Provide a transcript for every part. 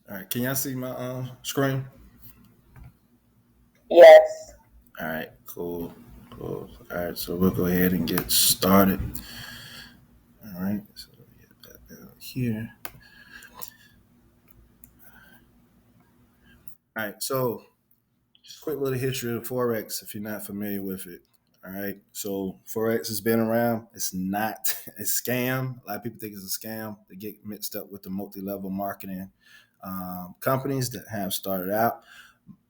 All right, can y'all see my screen? Yes. All right, cool, cool. All right, so we'll go ahead and get started. All right, so get that down here. All right, so just quick little history of forex if you're not familiar with it. All right, so forex has been around. It's not a scam. A lot of people think it's a scam. They get mixed up with the multi-level marketing companies that have started out.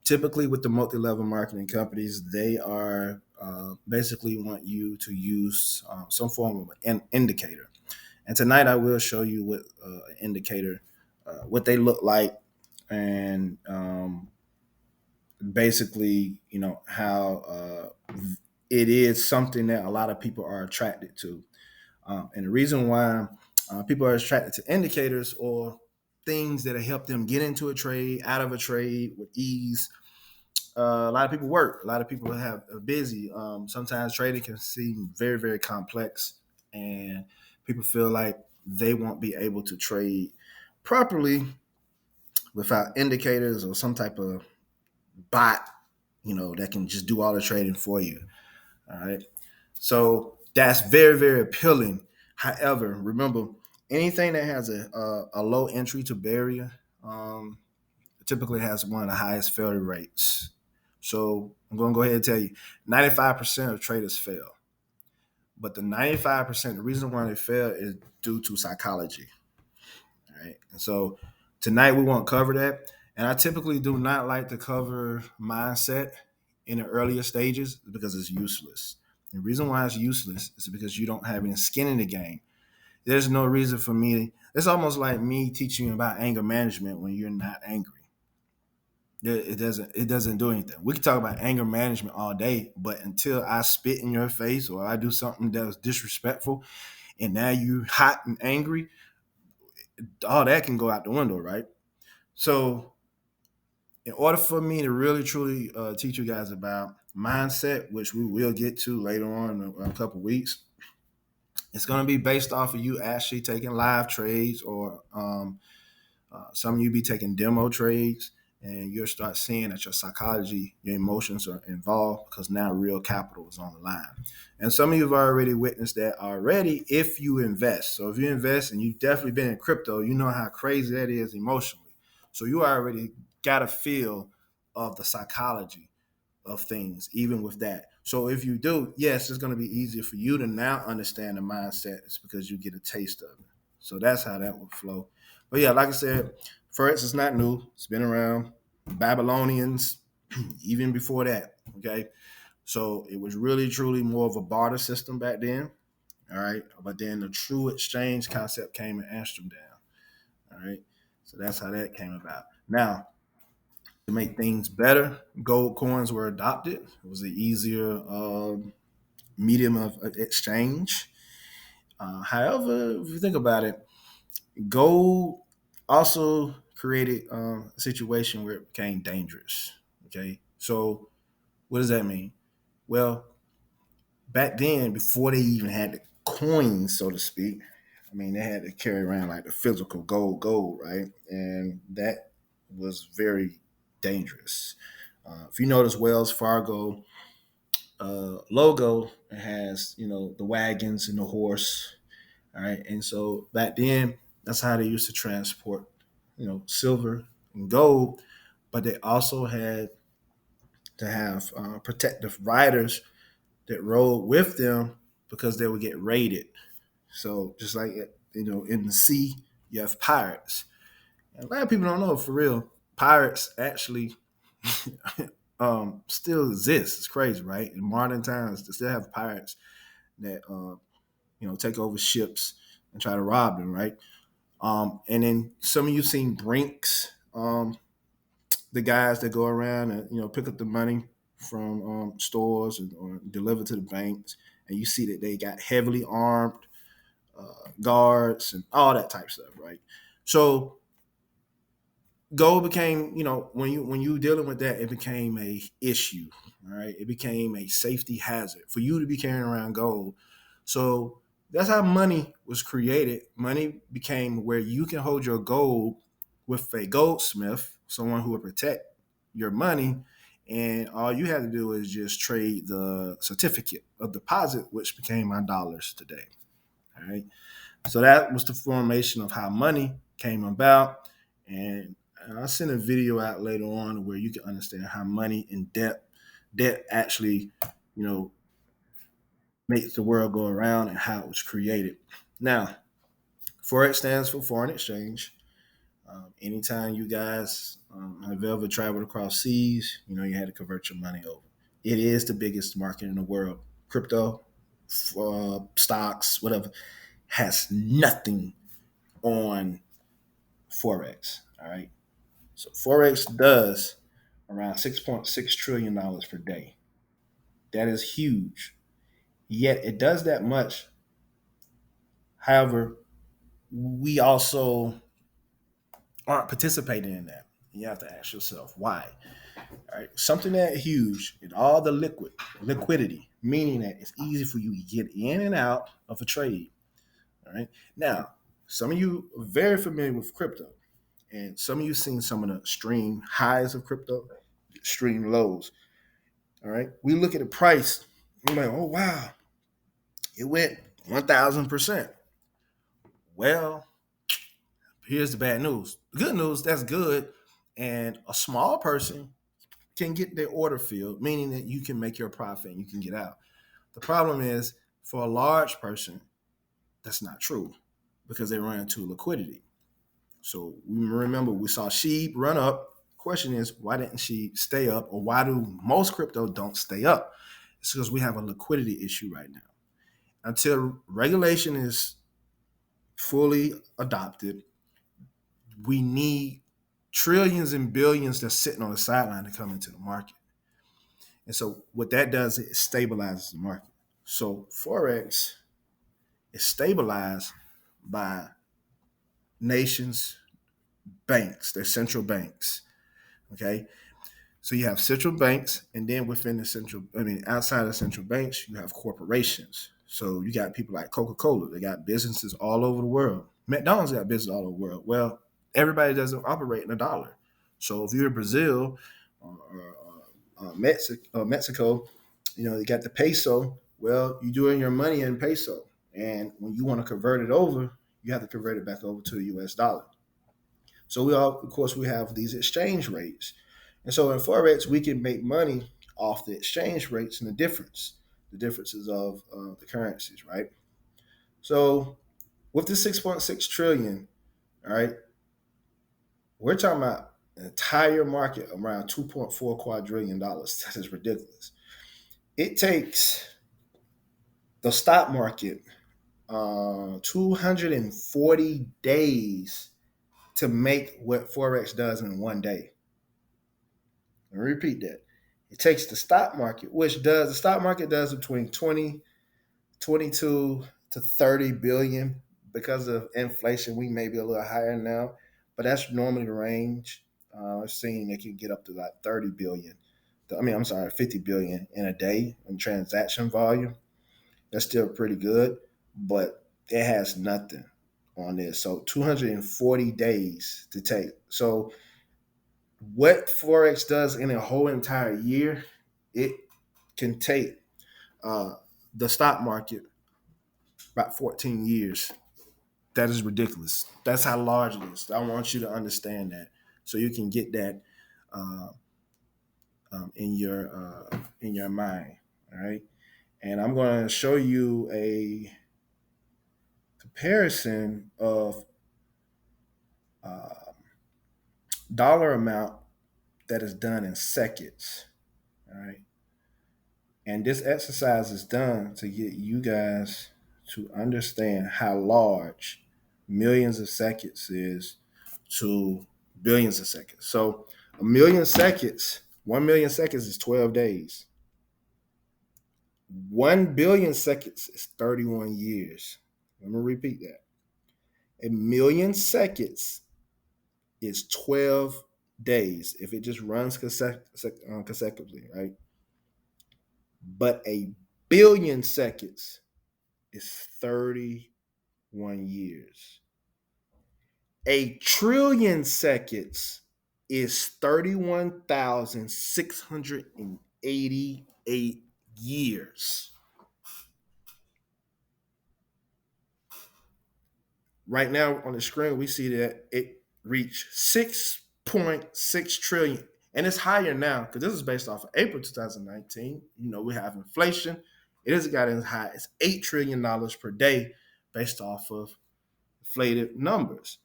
Typically with the multi-level marketing companies, they are basically want you to use some form of an indicator. And tonight I will show you what an indicator, what they look like, and basically, how it is something that a lot of people are attracted to. And the reason why people are attracted to indicators or things that help them get into a trade, out of a trade with ease. A lot of people work. A lot of people are busy. Sometimes trading can seem very, very complex, and people feel like they won't be able to trade properly without indicators or some type of bot, that can just do all the trading for you. All right. So that's very, very appealing. However, remember, anything that has a low entry to barrier typically has one of the highest failure rates. So I'm going to go ahead and tell you 95% of traders fail. But the 95%, the reason why they fail is due to psychology. All right. And so tonight we won't cover that. And I typically do not like to cover mindset in the earlier stages because it's useless. The reason why it's useless is because you don't have any skin in the game. There's no reason for me. It's almost like me teaching you about anger management when you're not angry. It doesn't do anything. We can talk about anger management all day, but until I spit in your face or I do something that was disrespectful, and now you hot and angry, all that can go out the window, right? So, in order for me to really truly teach you guys about mindset, which we will get to later on in a couple weeks, it's going to be based off of you actually taking live trades or some of you be taking demo trades, and you'll start seeing that your psychology, your emotions are involved because now real capital is on the line. And some of you have already witnessed that already if you invest. So if you invest and you've definitely been in crypto, you know how crazy that is emotionally. So you already got a feel of the psychology of things, even with that. So if you do, yes, it's going to be easier for you to now understand the mindset. It's because you get a taste of it. So that's how that would flow. But yeah, like I said, Forex is not new. It's been around. Babylonians, even before that. Okay. So it was really truly more of a barter system back then. All right. But then the true exchange concept came in Amsterdam. All right. So that's how that came about. Now, to make things better, gold coins were adopted. It was an easier medium of exchange. However, if you think about it, gold also created a situation where it became dangerous. Okay, so what does that mean? Well, back then, before they even had the coins, so to speak, I mean, they had to carry around like the physical gold, right? And that was very dangerous. If you notice, Wells Fargo logo has the wagons and the horse, all right. And so back then, that's how they used to transport silver and gold, but they also had to have protective riders that rode with them because they would get raided. So just like in the sea, you have pirates. And a lot of people don't know for real. Pirates actually still exist. It's crazy, right? In modern times, they still have pirates that take over ships and try to rob them, right? And then some of you seen Brinks, the guys that go around and pick up the money from stores or deliver to the banks, and you see that they got heavily armed guards and all that type of stuff, right? So gold became, when you dealing with that, it became a issue, all right? It became a safety hazard for you to be carrying around gold. So that's how money was created. Money became where you can hold your gold with a goldsmith, someone who will protect your money, and all you had to do is just trade the certificate of deposit, which became my dollars today. All right. So that was the formation of how money came about. And I'll send a video out later on where you can understand how money and debt actually, you know, makes the world go around and how it was created. Now, Forex stands for foreign exchange. Anytime you guys have ever traveled across seas, you had to convert your money over. It is the biggest market in the world. Crypto, stocks, whatever, has nothing on Forex. All right. So Forex does around $6.6 trillion per day. That is huge. Yet it does that much. However, we also aren't participating in that. You have to ask yourself why. All right. Something that huge and all the liquidity, meaning that it's easy for you to get in and out of a trade. All right. Now, some of you are very familiar with crypto, and some of you seen some of the extreme highs of crypto, extreme lows. All right. We look at the price, we're like, oh wow, it went 1,000%. Well, here's the bad news. The good news, that's good. And a small person can get their order filled, meaning that you can make your profit and you can get out. The problem is for a large person, that's not true because they run into liquidity. So we remember we saw SHIB run up. Question is, why didn't she stay up, or why do most crypto don't stay up? It's because we have a liquidity issue right now. Until regulation is fully adopted, we need trillions and billions that's sitting on the sideline to come into the market. And so what that does is it stabilizes the market. So Forex is stabilized by nations, banks, their central banks. Okay. So you have central banks, and then within outside of central banks, you have corporations. So you got people like Coca-Cola. They got businesses all over the world. McDonald's got business all over the world. Well, everybody doesn't operate in a dollar. So if you're in Brazil or Mexico, you got the peso. Well, you're doing your money in peso, and when you want to convert it over, you have to convert it back over to the U.S. dollar. So of course, we have these exchange rates, and so in forex we can make money off the exchange rates and the differences of the currencies, right? So with the 6.6 trillion, all right, we're talking about an entire market around 2.4 quadrillion dollars. That is ridiculous. It takes the stock market 240 days to make what forex does in one day. Let me repeat that. It takes the stock market, the stock market does between 20, 22 to 30 billion. Because of inflation, we may be a little higher now, but that's normally the range. I've seen it can get up to like 30 billion. I'm sorry, 50 billion in a day in transaction volume. That's still pretty good, but it has nothing on this. So 240 days to take. So what forex does in a whole entire year, it can take uh, the stock market about 14 years. That is ridiculous. That's how large it is. I want you to understand that so you can get that uh, in your mind. All right, and I'm going to show you a comparison of uh, dollar amount that is done in seconds. All right, and this exercise is done to get you guys to understand how large millions of seconds is to billions of seconds. So a million seconds, 1 million seconds is 12 days. 1 billion seconds is 31 years. Let me repeat that. A million seconds is 12 days if it just runs consecutively, right? But a billion seconds is 31 years. A trillion seconds is 31,688 years. Right now on the screen, we see that it reached 6.6 trillion. And it's higher now because this is based off of April 2019. We have inflation. It has got as high as $8 trillion per day based off of inflated numbers.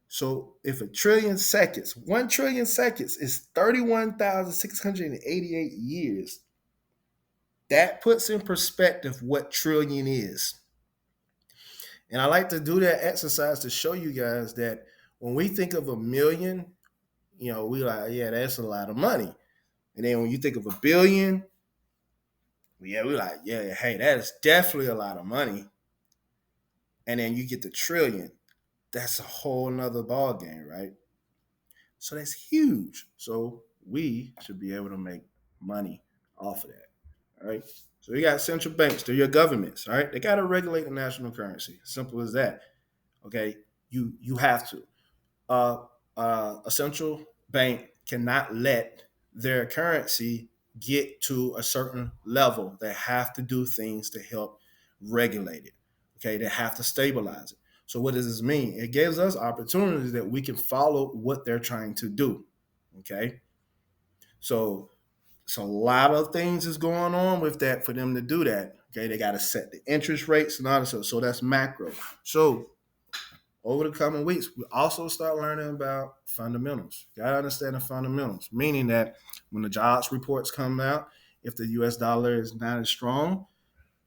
So if a trillion seconds, 1 trillion seconds is 31,688 years, that puts in perspective what trillion is. And I like to do that exercise to show you guys that when we think of a million, we like, yeah, that's a lot of money. And then when you think of a billion, yeah, we're like, yeah, hey, that is definitely a lot of money. And then you get the trillion, that's a whole nother ball game, right? So that's huge. So we should be able to make money off of that. All right. So you got central banks, they're your governments, all right? They got to regulate the national currency. Simple as that. Okay. You have to. Uh, a central bank cannot let their currency get to a certain level. They have to do things to help regulate it. Okay, they have to stabilize it. So what does this mean? It gives us opportunities that we can follow what they're trying to do. Okay, so a lot of things is going on with that for them to do that. Okay, they got to set the interest rates and all that. So that's macro. So over the coming weeks, we also start learning about fundamentals. You gotta understand the fundamentals, meaning that when the jobs reports come out, if the US dollar is not as strong,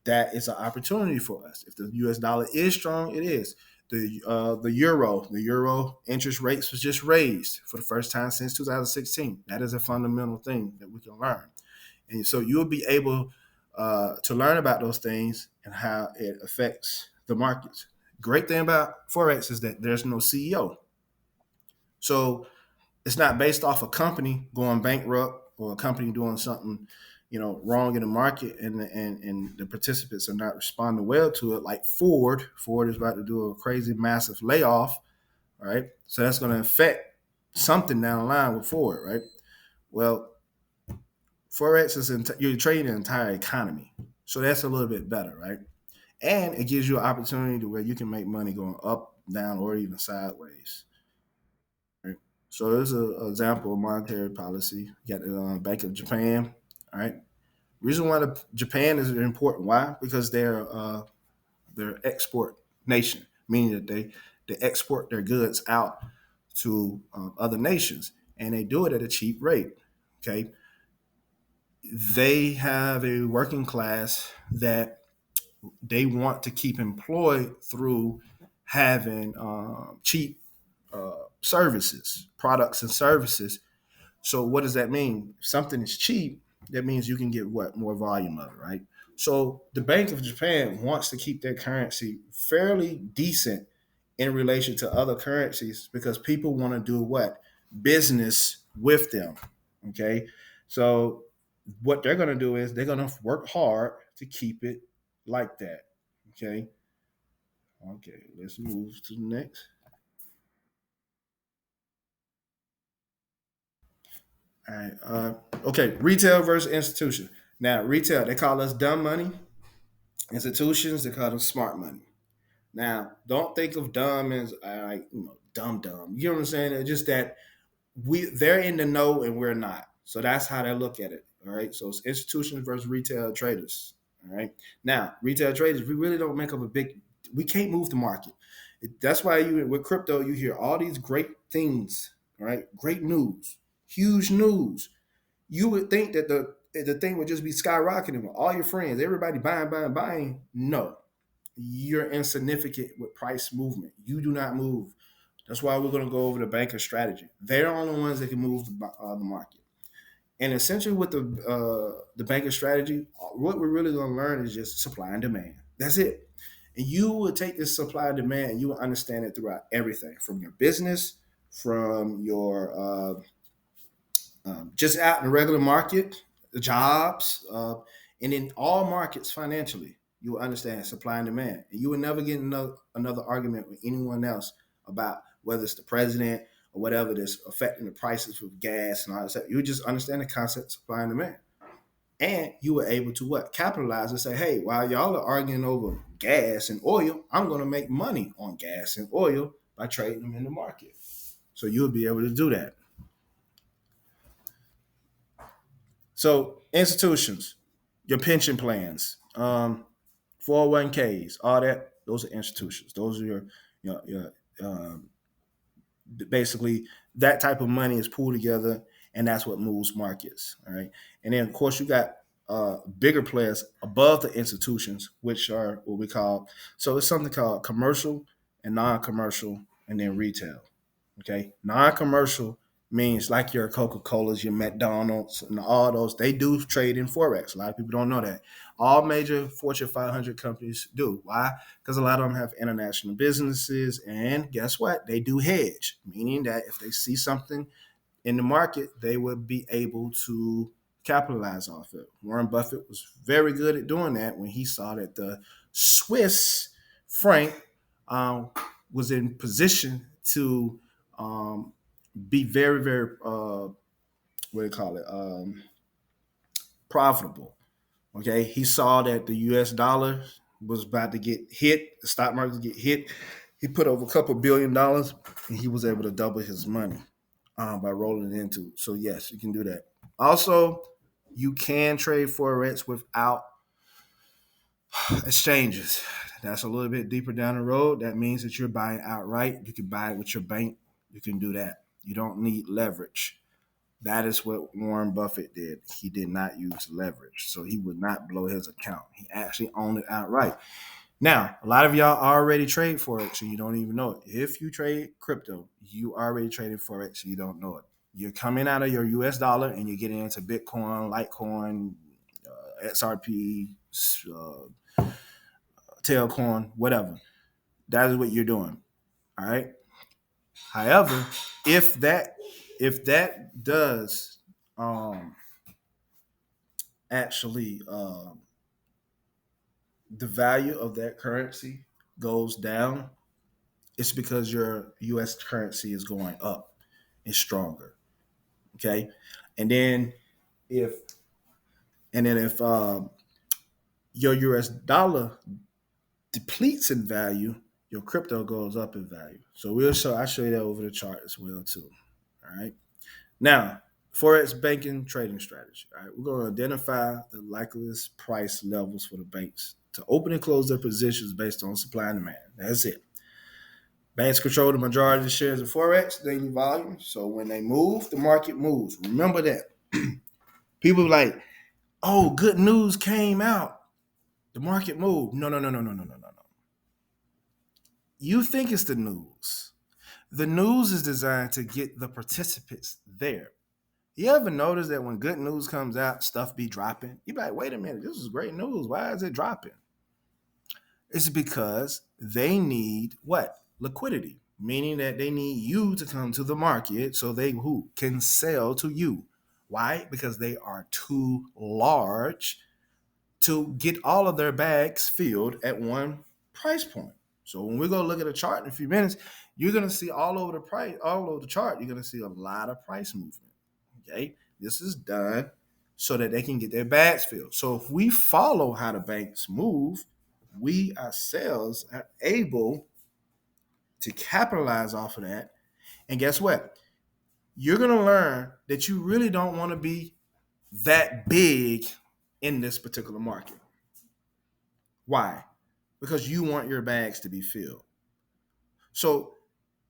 that is an opportunity for us. If the US dollar is strong, it is. The euro interest rates was just raised for the first time since 2016. That is a fundamental thing that we can learn. And so you'll be able to learn about those things and how it affects the markets. Great thing about Forex is that there's no CEO. So it's not based off a company going bankrupt or a company doing something, wrong in the market and the participants are not responding well to it. Like Ford. Ford is about to do a crazy massive layoff, right? So that's going to affect something down the line with Ford, right? Well, Forex is you're trading an entire economy. So that's a little bit better, right? And it gives you an opportunity to where you can make money going up, down, or even sideways. Right? So there's an example of monetary policy. You got the Bank of Japan. All right. Reason why Japan is important. Why? Because they're export nation, meaning that they export their goods out to other nations, and they do it at a cheap rate. Okay. They have a working class that they want to keep employed through having cheap services, products and services. So what does that mean? If something is cheap, that means you can get what? More volume of it, right? So the Bank of Japan wants to keep their currency fairly decent in relation to other currencies because people want to do what? Business with them. Okay. So what they're going to do is they're going to work hard to keep it like that. Okay. Okay. Let's move to the next. All right. Okay. Retail versus institution. Now, retail, they call us dumb money. Institutions, they call them smart money. Now, don't think of dumb as like dumb dumb. You know what I'm saying? It's just that they're in the know and we're not. So that's how they look at it. All right. So it's institutions versus retail traders. All right. Now, retail traders, we really don't make up a big. We can't move the market. That's why with crypto you hear all these great things. All right. Great news, huge news. You would think that the thing would just be skyrocketing with all your friends, everybody buying, buying, buying. No, you're insignificant with price movement. You do not move. That's why we're going to go over the banker strategy. They're the only ones that can move the market. And essentially, with the banker strategy, what we're really going to learn is just supply and demand. That's it. And you will take this supply and demand, and you will understand it throughout everything, from your business, from your just out in the regular market, the jobs, and in all markets financially, you will understand supply and demand. And you will never get another argument with anyone else about whether it's the president or whatever that's affecting the prices of gas and all that stuff. You would just understand the concept of supply and demand. And you were able to what? Capitalize and say, hey, while y'all are arguing over gas and oil, I'm going to make money on gas and oil by trading them in the market. So you'll be able to do that. So institutions, your pension plans, 401ks, all that, those are institutions. Those are your um, basically that type of money is pulled together, and that's what moves markets. All right, and then of course you got bigger players above the institutions, which are what we call, so it's something called commercial and non-commercial, and then retail. Okay, non-commercial means like your Coca-Colas, your McDonald's, and all those. They do trade in forex. A lot of people don't know that. All major Fortune 500 companies do. Why? Because a lot of them have international businesses, and guess what? They do hedge, meaning that if they see something in the market, they would be able to capitalize off it. Warren Buffett was very good at doing that when he saw that the Swiss franc was in position to um, be very, very, what do you call it, profitable. Okay, he saw that the U.S. dollar was about to get hit, the stock market get hit. He put over a couple $1 billion, and he was able to double his money by rolling it into. So yes, you can do that. Also, you can trade forex without exchanges. That's a little bit deeper down the road. That means that you're buying outright. You can buy it with your bank. You can do that. You don't need leverage. That is what Warren Buffett did. He did not use leverage, so he would not blow his account. He actually owned it outright. Now, a lot of y'all already trade forex and you don't even know it. If you trade crypto, you already traded forex and you don't know it. You're coming out of your US dollar and you're getting into Bitcoin, Litecoin, XRP, Tailcoin, whatever. That is what you're doing. All right. However, if that does actually the value of that currency goes down, it's because your U.S. currency is going up and stronger. Okay, and then if if your U.S. dollar depletes in value, your crypto goes up in value. So I'll show you that over the chart as well too. All right. Now, forex banking trading strategy. All right, we're going to identify the likeliest price levels for the banks to open and close their positions based on supply and demand. That's it. Banks control the majority of the shares of forex daily volume. So when they move, the market moves. Remember that. People like, oh, good news came out. The market moved. No, no, no, no, no, no, no, no, no. You think it's the news. The news is designed to get the participants there. You ever notice that when good news comes out, stuff be dropping? You be like, wait a minute, this is great news. Why is it dropping? It's because they need what? Liquidity, meaning that they need you to come to the market so they who can sell to you. Why? Because they are too large to get all of their bags filled at one price point. So when we go look at a chart in a few minutes, you're gonna see all over the price, all over the chart, you're gonna see a lot of price movement. Okay, this is done so that they can get their bags filled. So if we follow how the banks move, we ourselves are able to capitalize off of that. And guess what? You're gonna learn that you really don't want to be that big in this particular market. Why? Because you want your bags to be filled. So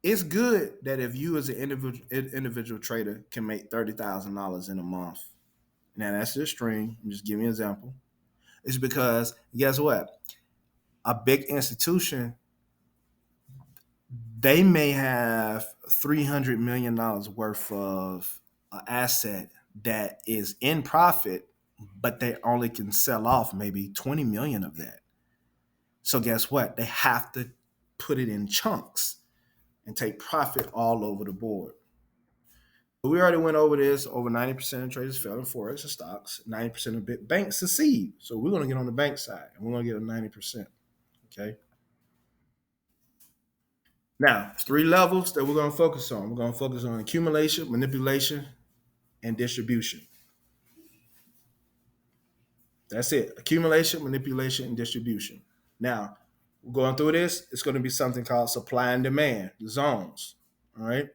it's good that if you as an individual trader can make $30,000 in a month. Now that's the string. I'm just giving you an example. It's because guess what? A big institution, they may have $300 million worth of an asset that is in profit, but they only can sell off maybe 20 million of that. So guess what? They have to put it in chunks and take profit all over the board. But we already went over this. Over 90% of traders fail in forex and stocks. 90% of big banks succeed. So we're going to get on the bank side and we're going to get a 90%. Okay. Now, 3 levels that we're going to focus on. We're going to focus on accumulation, manipulation, and distribution. That's it. Accumulation, manipulation, and distribution. Now, going through this, it's going to be something called supply and demand, the zones. All right.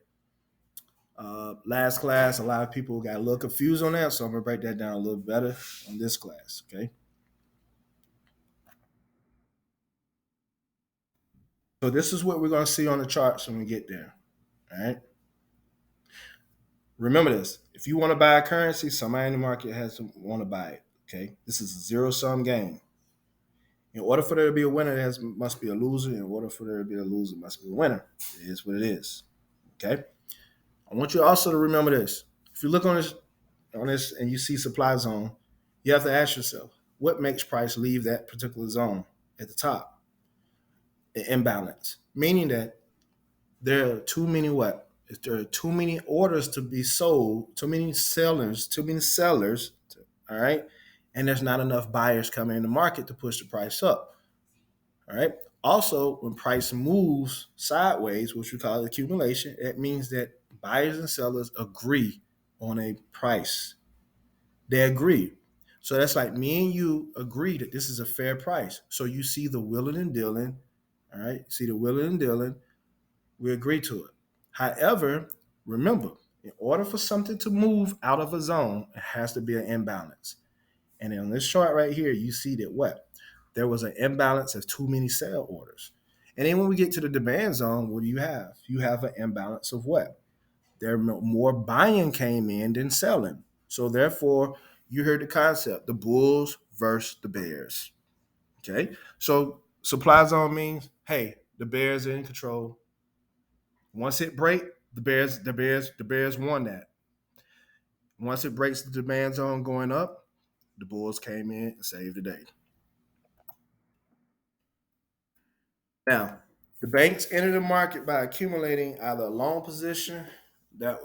Last class, a lot of people got a little confused on that, so I'm going to break that down a little better on this class. Okay. So, this is what we're going to see on the charts when we get there. All right. Remember this: if you want to buy a currency, somebody in the market has to want to buy it. Okay. This is a zero sum game. In order for there to be a winner, there must be a loser. In order for there to be a loser, must be a winner. It is what it is. Okay. I want you also to remember this. If you look on this and you see supply zone, you have to ask yourself, what makes price leave that particular zone at the top? The imbalance. Meaning that there are too many what? If there are too many orders to be sold, too many sellers, all right, and there's not enough buyers coming in the market to push the price up. All right. Also, when price moves sideways, which we call accumulation, it means that buyers and sellers agree on a price. They agree. So that's like me and you agree that this is a fair price. So you see the willing and dealing, all right? See the willing and dealing, we agree to it. However, remember, in order for something to move out of a zone, it has to be an imbalance. And on this chart right here, you see that what? There was an imbalance of too many sell orders. And then when we get to the demand zone, what do you have? You have an imbalance of what? There more buying came in than selling. So therefore, you heard the concept: the bulls versus the bears. Okay, so supply zone means, hey, the bears are in control. Once it break, the bears won that. Once it breaks the demand zone going up, the bulls came in and saved the day. Now, the banks enter the market by accumulating either a long position that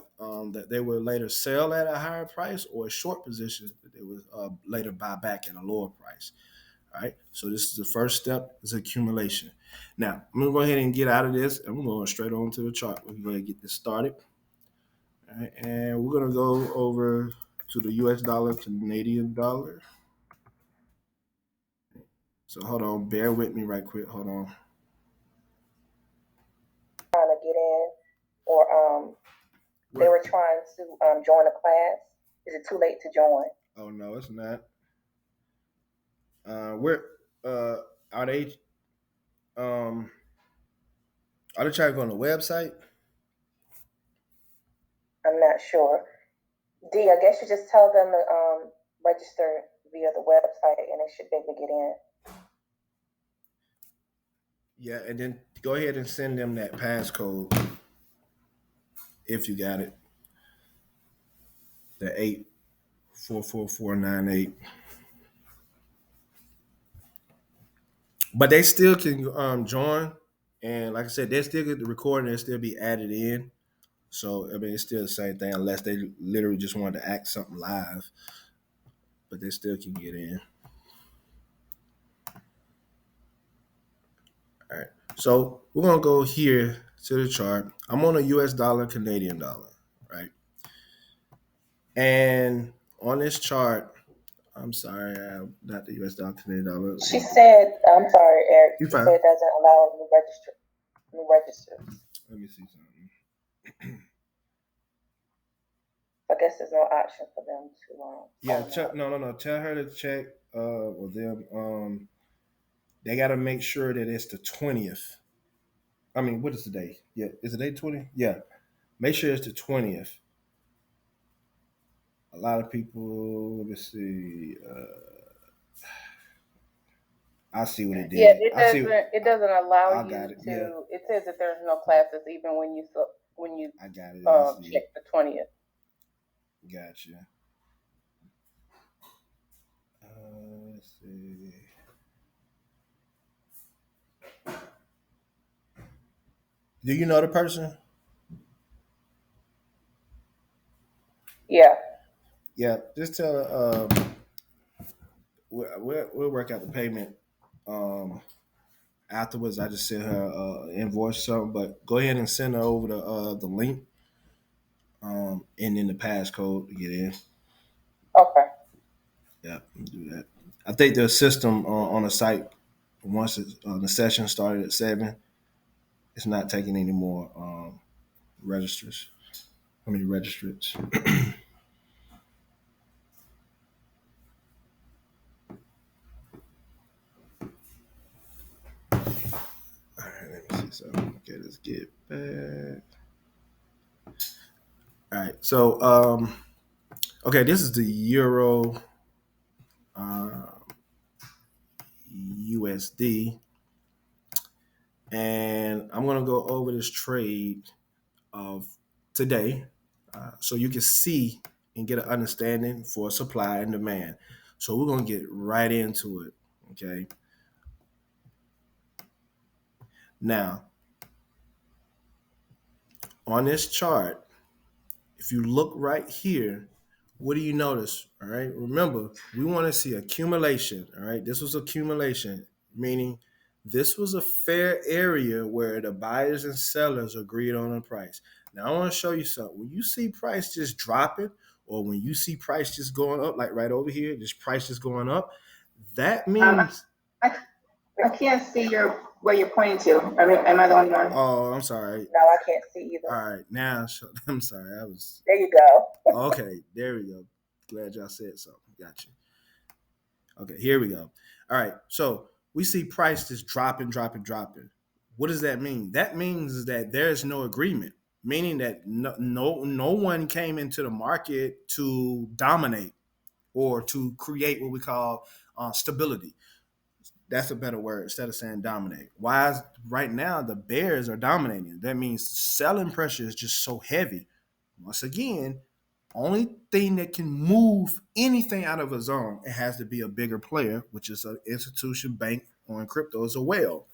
they will later sell at a higher price, or a short position that they will later buy back at a lower price. All right. So this is the first step: is accumulation. Now I'm gonna go ahead and get out of this, and we're going straight on to the chart. We're going to get this started. All right, and we're gonna go over to the U.S. dollar, Canadian dollar. So hold on, bear with me right quick. Hold on. Trying to get in, or they were trying to join a class. Is it too late to join? Oh no, it's not. Where uh are they? Um, are they trying to go on the website? I'm not sure. D, I guess you just tell them to register via the website, and they should be able to get in. Yeah, and then go ahead and send them that passcode if you got it. The 844498. But they still can join, and like I said, they still get the recording. They still be added in. So I mean, it's still the same thing, unless they literally just wanted to act something live. But they still can get in. All right. So we're gonna go here to the chart. I'm on a U.S. dollar, Canadian dollar, right? And on this chart, I'm sorry, not the U.S. dollar, Canadian dollar. She said, "I'm sorry, Eric." You She fine. said it doesn't allow new registers. Let me see something. I guess there's no option for them to. Yeah, check. No. Tell her to check with them. They got to make sure that it's the 20th. I mean, what is the day? Yeah, is the day 20? Yeah, make sure it's the 20th. A lot of people. Let me see. I see what it did. Yeah, it doesn't allow I you got it. to. Yeah, It says that there's no classes even when you I got it. I see check the 20th. Gotcha. Let's see. Do you know the person? Yeah. Yeah, just tell we'll work out the payment. Um, Afterwards, I just sent her invoice or something. But go ahead and send her over the link, and then the passcode to get in. Okay. Yeah, do that. I think the system on the site once the session started at 7, it's not taking any more registers. How many registrants? All right, let me see something. Okay, let's get back. All right, so okay, this is the Euro uh, USD, and I'm gonna go over this trade of today, so you can see and get an understanding for supply and demand. So we're gonna get right into it. Okay, now on this chart, if you look right here, what do you notice? All right, remember, we want to see accumulation. All right, this was accumulation, meaning this was a fair area where the buyers and sellers agreed on a price. Now, I want to show you something. When you see price just dropping, or when you see price just going up, like right over here, this price just going up, that means. I can't see where you're pointing to. Am I the only one? Oh, I'm sorry. No, I can't see either. All right, now I'm sorry. I was. There you go. Okay, there we go. Glad y'all said something. Gotcha. Okay, here we go. All right, so we see price just dropping, dropping, dropping. What does that mean? That means that there is no agreement, meaning that no one came into the market to dominate or to create what we call stability. That's a better word instead of saying dominate. Why is right now the bears are dominating? That means selling pressure is just so heavy. Once again, only thing that can move anything out of a zone, it has to be a bigger player, which is an institution, bank, or in crypto is a whale.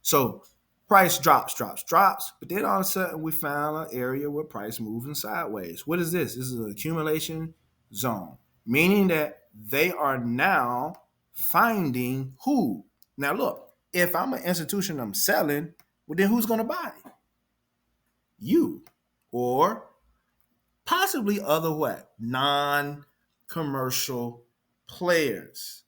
So price drops, drops, drops, but then all of a sudden we found an area where price moving sideways. What is this? This is an accumulation zone, meaning that they are now finding who. Now look, if I'm an institution, I'm selling, well then who's going to buy? You, or possibly other what? Non-commercial players.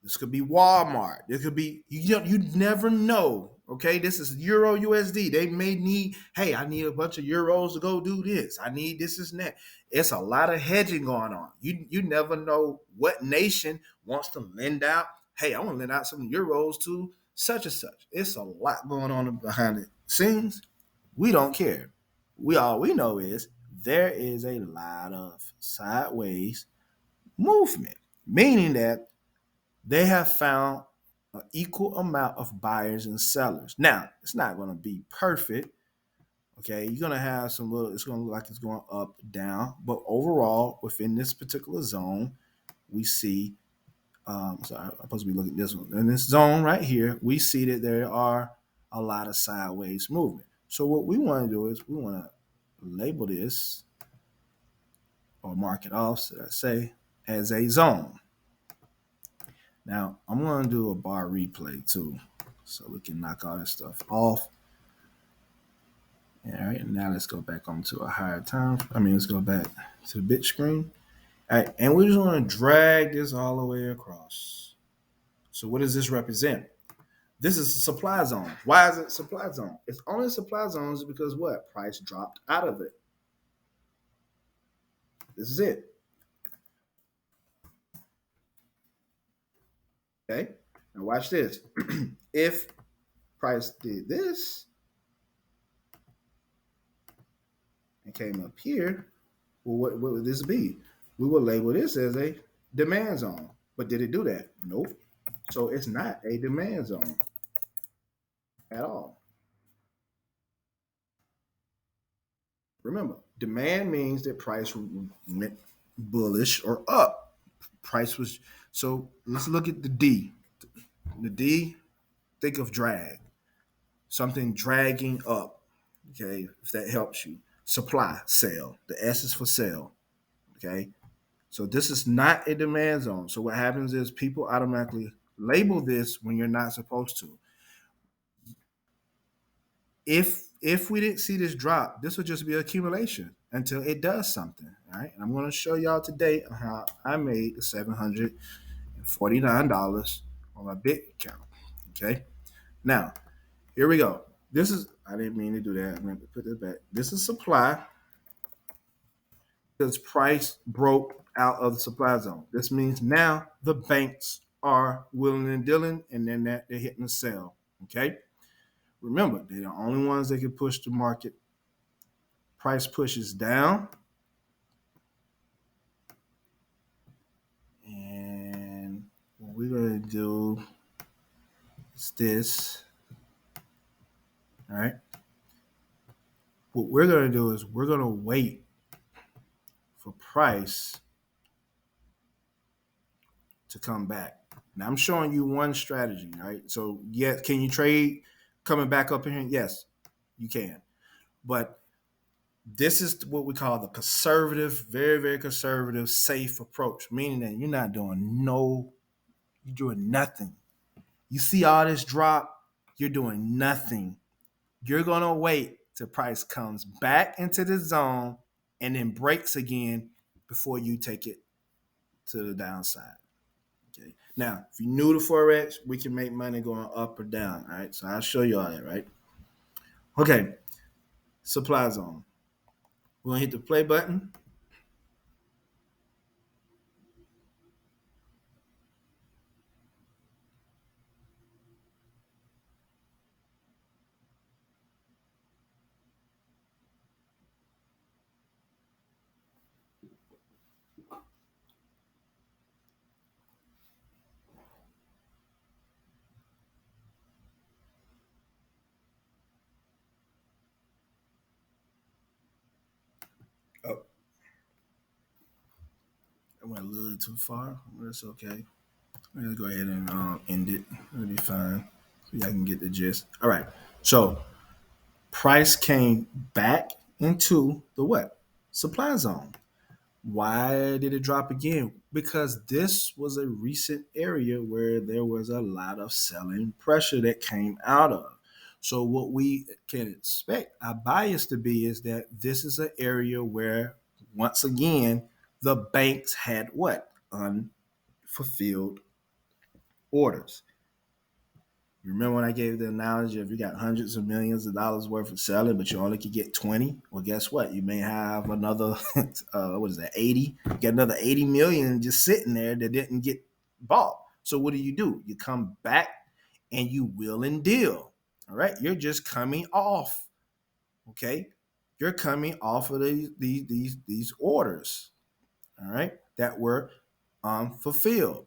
This could be Walmart. It could be you never know. Okay, this is Euro USD. They may need, hey, I need a bunch of euros to go do this. I need this and that. It's a lot of hedging going on. You never know what nation wants to lend out. Hey, I want to lend out some euros to such and such. It's a lot going on behind the scenes. We don't care. All we know is there is a lot of sideways movement, meaning that they have found an equal amount of buyers and sellers. Now, it's not going to be perfect. Okay, you're going to have some little, it's going to look like it's going up, down, but overall, within this particular zone, we see, sorry, I'm supposed to be looking at this one. In this zone right here, we see that there are a lot of sideways movement. So what we want to do is we want to label this or mark it off, so I say, as a zone. Now, I'm going to do a bar replay too, so we can knock all this stuff off. All right, now let's go back onto a higher time. Let's go back to the bit screen. All right, and we're just going to drag this all the way across. So what does this represent? This is a supply zone. Why is it supply zone? It's only supply zones because what? Price dropped out of it. This is it. Okay, now watch this. If price did this and came up here, well, what would this be? We would label this as a demand zone. But did it do that? Nope. So it's not a demand zone at all. Remember, demand means that price went bullish or up. Price was, so let's look at the D. The D, think of drag. Something dragging up. Okay, if that helps you. Supply, sell. The S is for sell. Okay. So this is not a demand zone. So what happens is people automatically label this when you're not supposed to. If we didn't see this drop, this would just be accumulation until it does something. All right. And I'm going to show y'all today how I made the $749 on my big account. Okay. Now, here we go. This is, I didn't mean to do that. I meant to put this back. This is supply. Because price broke out of the supply zone. This means now the banks are willing and dealing, and then that they're hitting the sell. Okay. Remember, they're the only ones that can push the market. Price pushes down. And what we're going to do is this. All right. What we're going to do is we're going to wait for price to come back. Now I'm showing you one strategy, right? So yes, can you trade coming back up in here? Yes, you can. But this is what we call the conservative, very, very conservative, safe approach, meaning that you're doing nothing. You see all this drop, you're doing nothing. You're going to wait till price comes back into the zone and then breaks again before you take it to the downside. Okay. Now, if you're new to Forex, we can make money going up or down. All right. So I'll show you all that, right? Okay. Supply zone. We're going to hit the play button. Oh, I went a little too far. That's okay. I'm going to go ahead and end it. It'll be fine. So y'all can get the gist. All right. So price came back into the what? Supply zone. Why did it drop again? Because this was a recent area where there was a lot of selling pressure that came out of. So what we can expect our bias to be is that this is an area where, once again, the banks had what? Unfulfilled orders. You remember when I gave the analogy of you got hundreds of millions of dollars worth of selling, but you only could get 20? Well, guess what? You may have another, 80? You get another 80 million just sitting there that didn't get bought. So what do? You come back and you will and deal. All right. You're just coming off. Okay. You're coming off of these orders. All right. That were unfulfilled.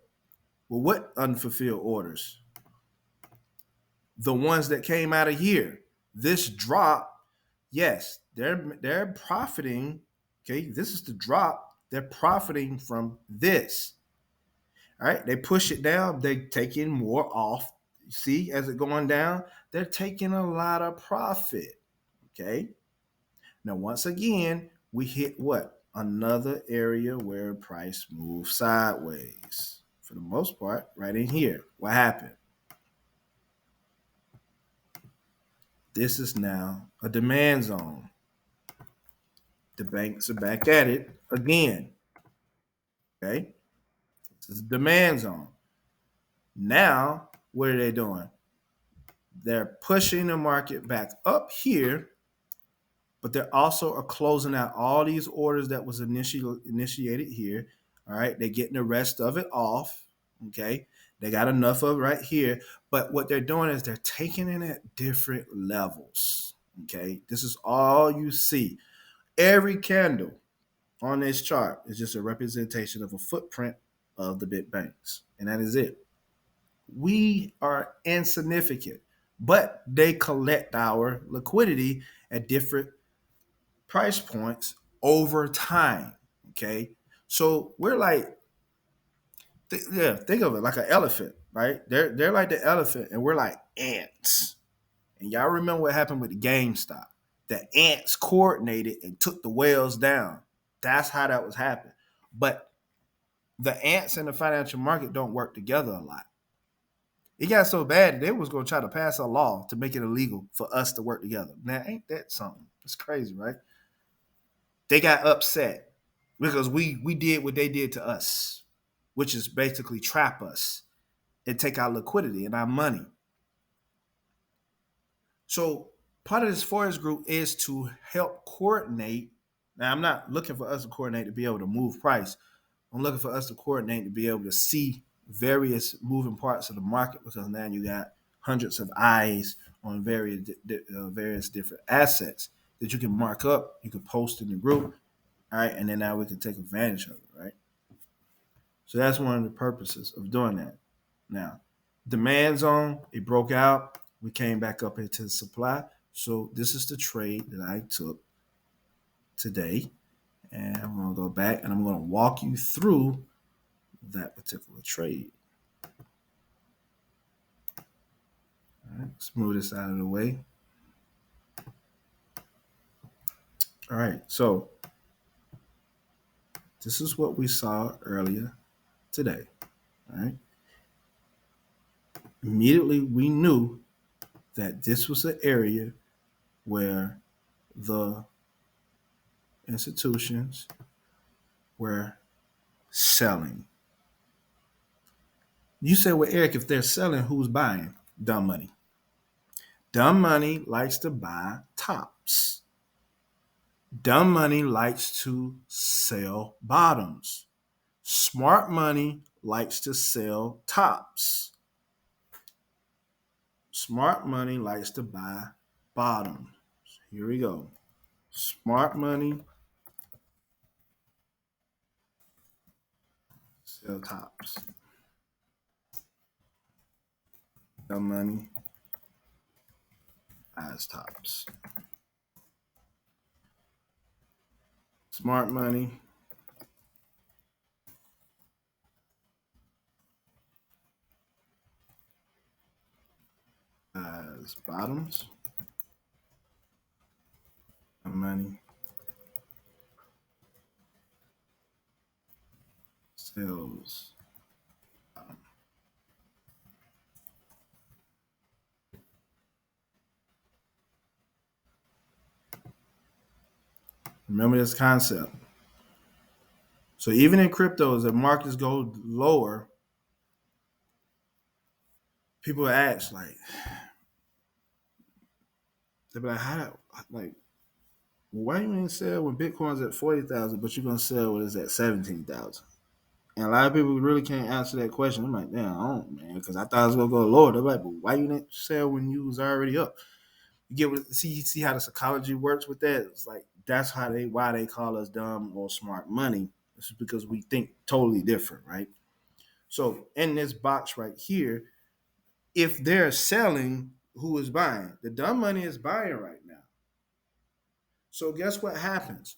Well, what unfulfilled orders? The ones that came out of here. This drop, yes, they're profiting. Okay, this is the drop. They're profiting from this. All right, they push it down. They're taking more off. See, as it going down, they're taking a lot of profit. Okay. Now, once again, we hit what? Another area where price moves sideways. For the most part, right in here. What happened? This is now a demand zone. The banks are back at it again. Okay. This is a demand zone. Now, what are they doing? They're pushing the market back up here, but they're also are closing out all these orders that was initiated here. All right. They're getting the rest of it off. Okay. They got enough of it right here. But what they're doing is they're taking it at different levels. Okay. This is all you see. Every candle on this chart is just a representation of a footprint of the big banks. And that is it. We are insignificant, but they collect our liquidity at different price points over time. Okay. So we're like, think of it like an elephant, right? They're like the elephant, and we're like ants. And y'all remember what happened with the GameStop? The ants coordinated and took the whales down. That's how that was happening. But the ants and the financial market don't work together a lot. It got so bad that they was gonna try to pass a law to make it illegal for us to work together. Now, ain't that something? It's crazy, right? They got upset because we did what they did to us, which is basically trap us and take our liquidity and our money. So part of this forest group is to help coordinate. Now, I'm not looking for us to coordinate to be able to move price. I'm looking for us to coordinate to be able to see various moving parts of the market, because now you got hundreds of eyes on various different assets that you can mark up, you can post in the group, all right, and then now we can take advantage of it, right? So that's one of the purposes of doing that. Now, demand zone, it broke out. We came back up into the supply. So this is the trade that I took today. And I'm going to go back and I'm going to walk you through that particular trade. All right, let's move this out of the way. All right, so this is what we saw earlier today. All right. Immediately, we knew that this was an area where the institutions were selling. You say, well, Eric, if they're selling, who's buying? Dumb money. Dumb money likes to buy tops. Dumb money likes to sell bottoms. Smart money likes to sell tops. Smart money likes to buy bottoms. Here we go. Smart money, sell tops. Dumb money, buys tops. Smart money, buys bottoms. Dumb money, sells. Remember this concept. So even in crypto, as the markets go lower, people ask like, they'll be like, how, like, why you ain't sell when Bitcoin's at 40,000, but you're gonna sell when it's at 17,000? And a lot of people really can't answer that question. I'm like, damn, I don't, man, because I thought it was gonna go lower. They're like, but why you didn't sell when you was already up? You get what see how the psychology works with that. It's like that's why they call us dumb or smart money. It's because we think totally different, right? So in this box right here, if they're selling, who is buying? The dumb money is buying right now. So guess what happens?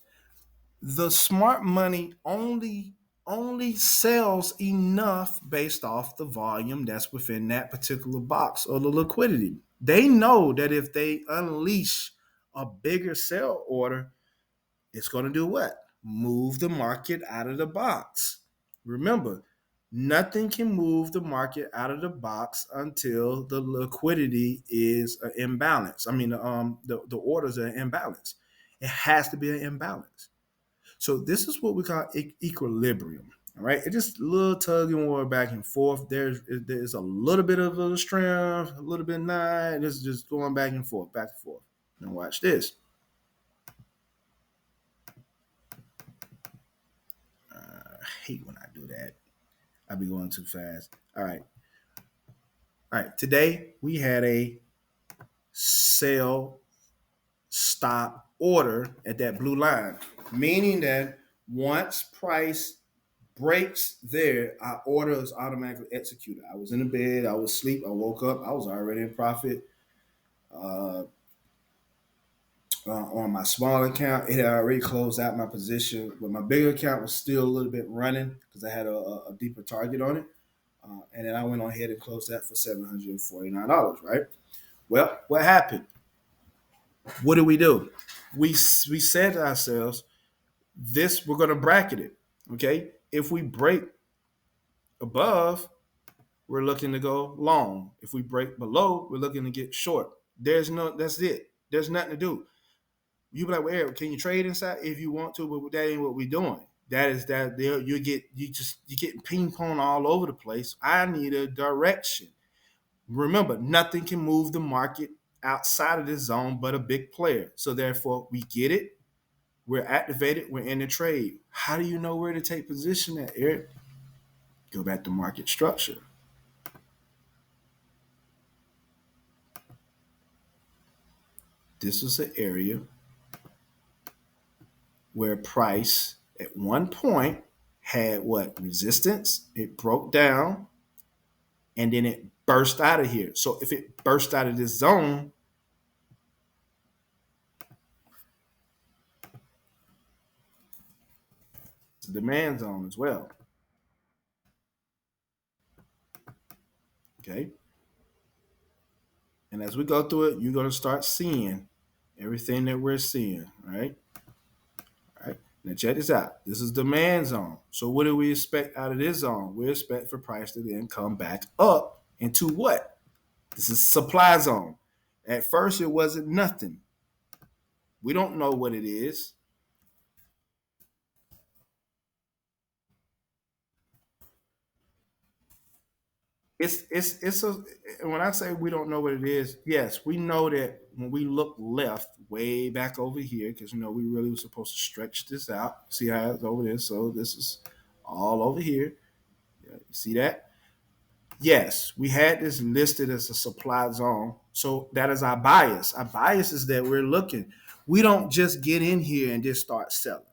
The smart money only sells enough based off the volume that's within that particular box or the liquidity. They know that if they unleash a bigger sell order, it's going to do what? Move the market out of the box. Remember, nothing can move the market out of the box until the liquidity is an imbalance. I mean, the orders are imbalance. It has to be an imbalance. So this is what we call equilibrium. All right, it's just a little tug and war back and forth. There's a little bit of a strength, a little bit not. It's just going back and forth, back and forth. Now watch this. I hate when I do that. I be going too fast. All right. All right. Today we had a sell stop order at that blue line, meaning that once price breaks there, our order is automatically executed. I was in the bed, I was asleep, I woke up, I was already in profit. On my small account, it had already closed out my position, but my bigger account was still a little bit running because I had a deeper target on it. And then I went on ahead and closed that for $749, right? Well, what happened? What do? We said to ourselves, we're going to bracket it, okay? If we break above, we're looking to go long. If we break below, we're looking to get short. That's it. There's nothing to do. You be like, well, Eric, can you trade inside if you want to? But that ain't what we're doing. That is that you getting ping pong all over the place. I need a direction. Remember, nothing can move the market outside of this zone but a big player. So therefore, we get it. We're activated. We're in the trade. How do you know where to take position at, Eric? Go back to market structure. This is an area where price at one point had what? Resistance. It broke down and then it burst out of here. So if it burst out of this zone, it's a demand zone as well. Okay. And as we go through it, you're going to start seeing everything that we're seeing, right? All right. Now check this out. This is demand zone. So what do we expect out of this zone? We expect for price to then come back up into what? This is supply zone. At first, it wasn't nothing. We don't know what it is. It's a when I say we don't know what it is, yes, we know that when we look left, way back over here, because we really were supposed to stretch this out. See how it's over there? So this is all over here. Yeah, you see that? Yes, we had this listed as a supply zone. So that is our bias. Our bias is that we're looking. We don't just get in here and just start selling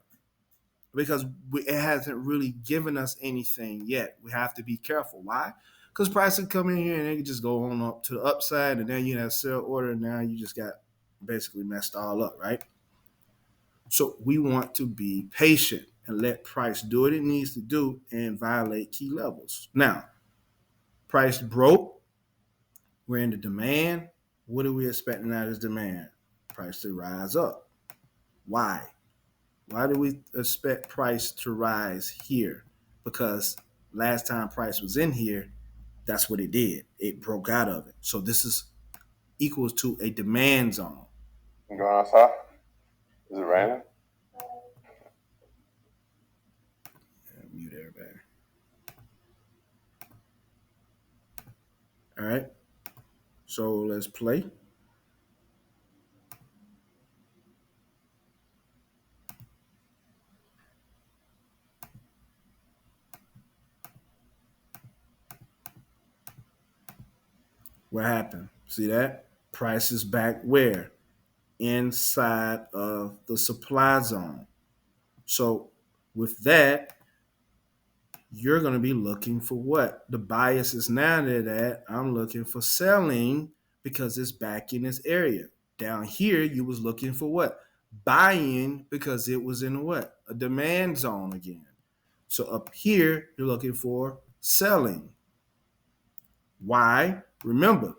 because it hasn't really given us anything yet. We have to be careful. Why? Because prices come in here and they can just go on up to the upside, and then you have sell order, and now you just got basically messed all up, right? So we want to be patient and let price do what it needs to do and violate key levels. Now, price broke. We're in the demand. What are we expecting out of this demand? Price to rise up. Why? Why do we expect price to rise here? Because last time price was in here, that's what it did. It broke out of it. So this is equals to a demand zone. You going outside? Is it raining? Mute everybody. All right. So let's play. What happened? See that? Price is back where? Inside of the supply zone. So with that, you're going to be looking for what? The bias is now that I'm looking for selling because it's back in this area. Down here, you was looking for what? Buying because it was in what? A demand zone again. So up here, you're looking for selling. Why? Remember,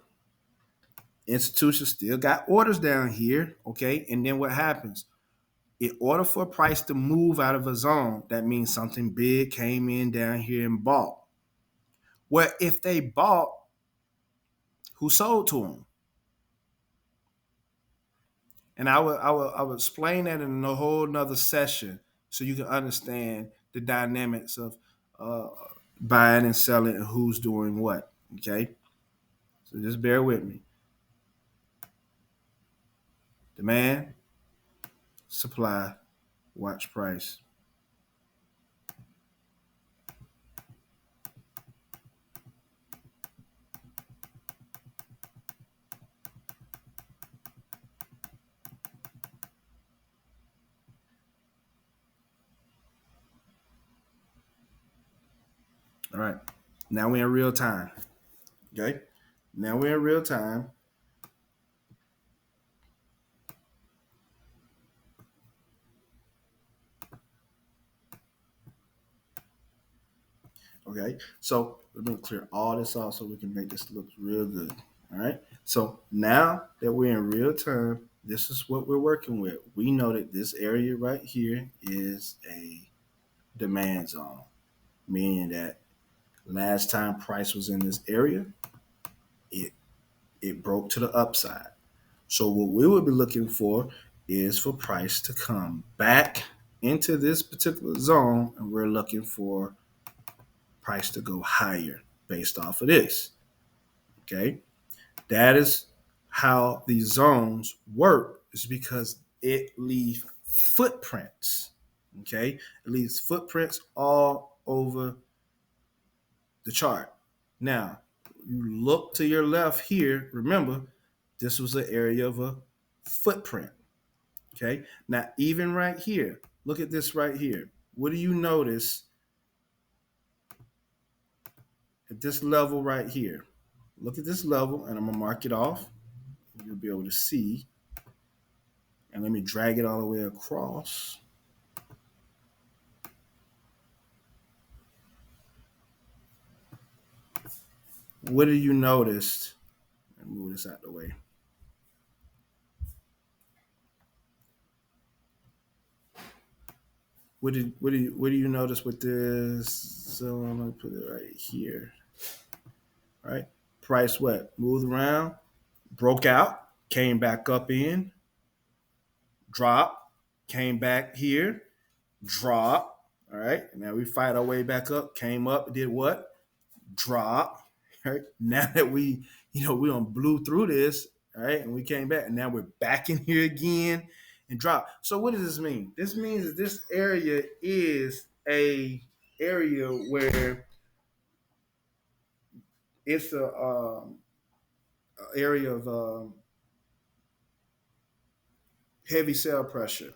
institutions still got orders down here, okay? And then what happens? In order for a price to move out of a zone, that means something big came in down here and bought. Well, if they bought, who sold to them? And I would explain that in a whole nother session so you can understand the dynamics of buying and selling and who's doing what. Okay, so just bear with me. Demand, supply, watch price. All right, now we're in real time. Okay, now we're in real time. Okay, so we're gonna clear all this off so we can make this look real good. All right, so now that we're in real time, this is what we're working with. We know that this area right here is a demand zone, meaning that Last time price was in this area, it broke to the upside. So what we would be looking for is for price to come back into this particular zone, and we're looking for price to go higher based off of this. Okay, that is how these zones work. Is because it leaves footprints. Okay, it leaves footprints all over the chart. Now, you look to your left here. Remember, this was an area of a footprint. Okay. Now, even right here, look at this right here. What do you notice at this level right here? Look at this level, and I'm going to mark it off. You'll be able to see. And let me drag it all the way across. What do you notice? Let me move this out of the way. What do you notice with this? So I'm gonna put it right here. Right? Price what? Moved around, broke out, came back up in, drop, came back here, drop. All right. Now we fight our way back up, came up, did what? Drop. Right. Now that we done blew through this, all right, and we came back, and now we're back in here again and drop. So what does this mean? This means that this area is a area where it's a area of heavy sell pressure.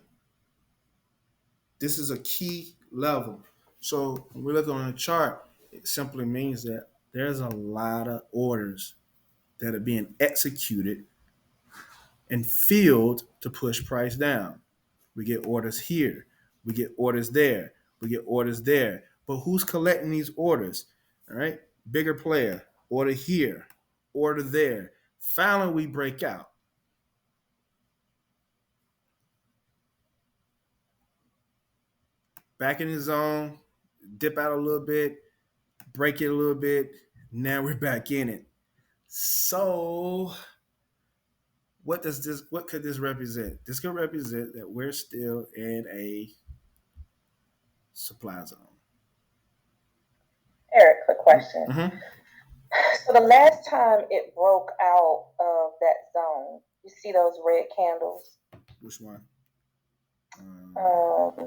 This is a key level. So when we look on the chart, it simply means that there's a lot of orders that are being executed and filled to push price down. We get orders here, we get orders there, we get orders there. But who's collecting these orders? All right, bigger player, order here, order there. Finally, we break out. Back in the zone, dip out a little bit, break it a little bit. Now we're back in it. So what could this represent? This could represent that we're still in a supply zone. Eric, quick question. Mm-hmm. So the last time it broke out of that zone, you see those red candles? Which one?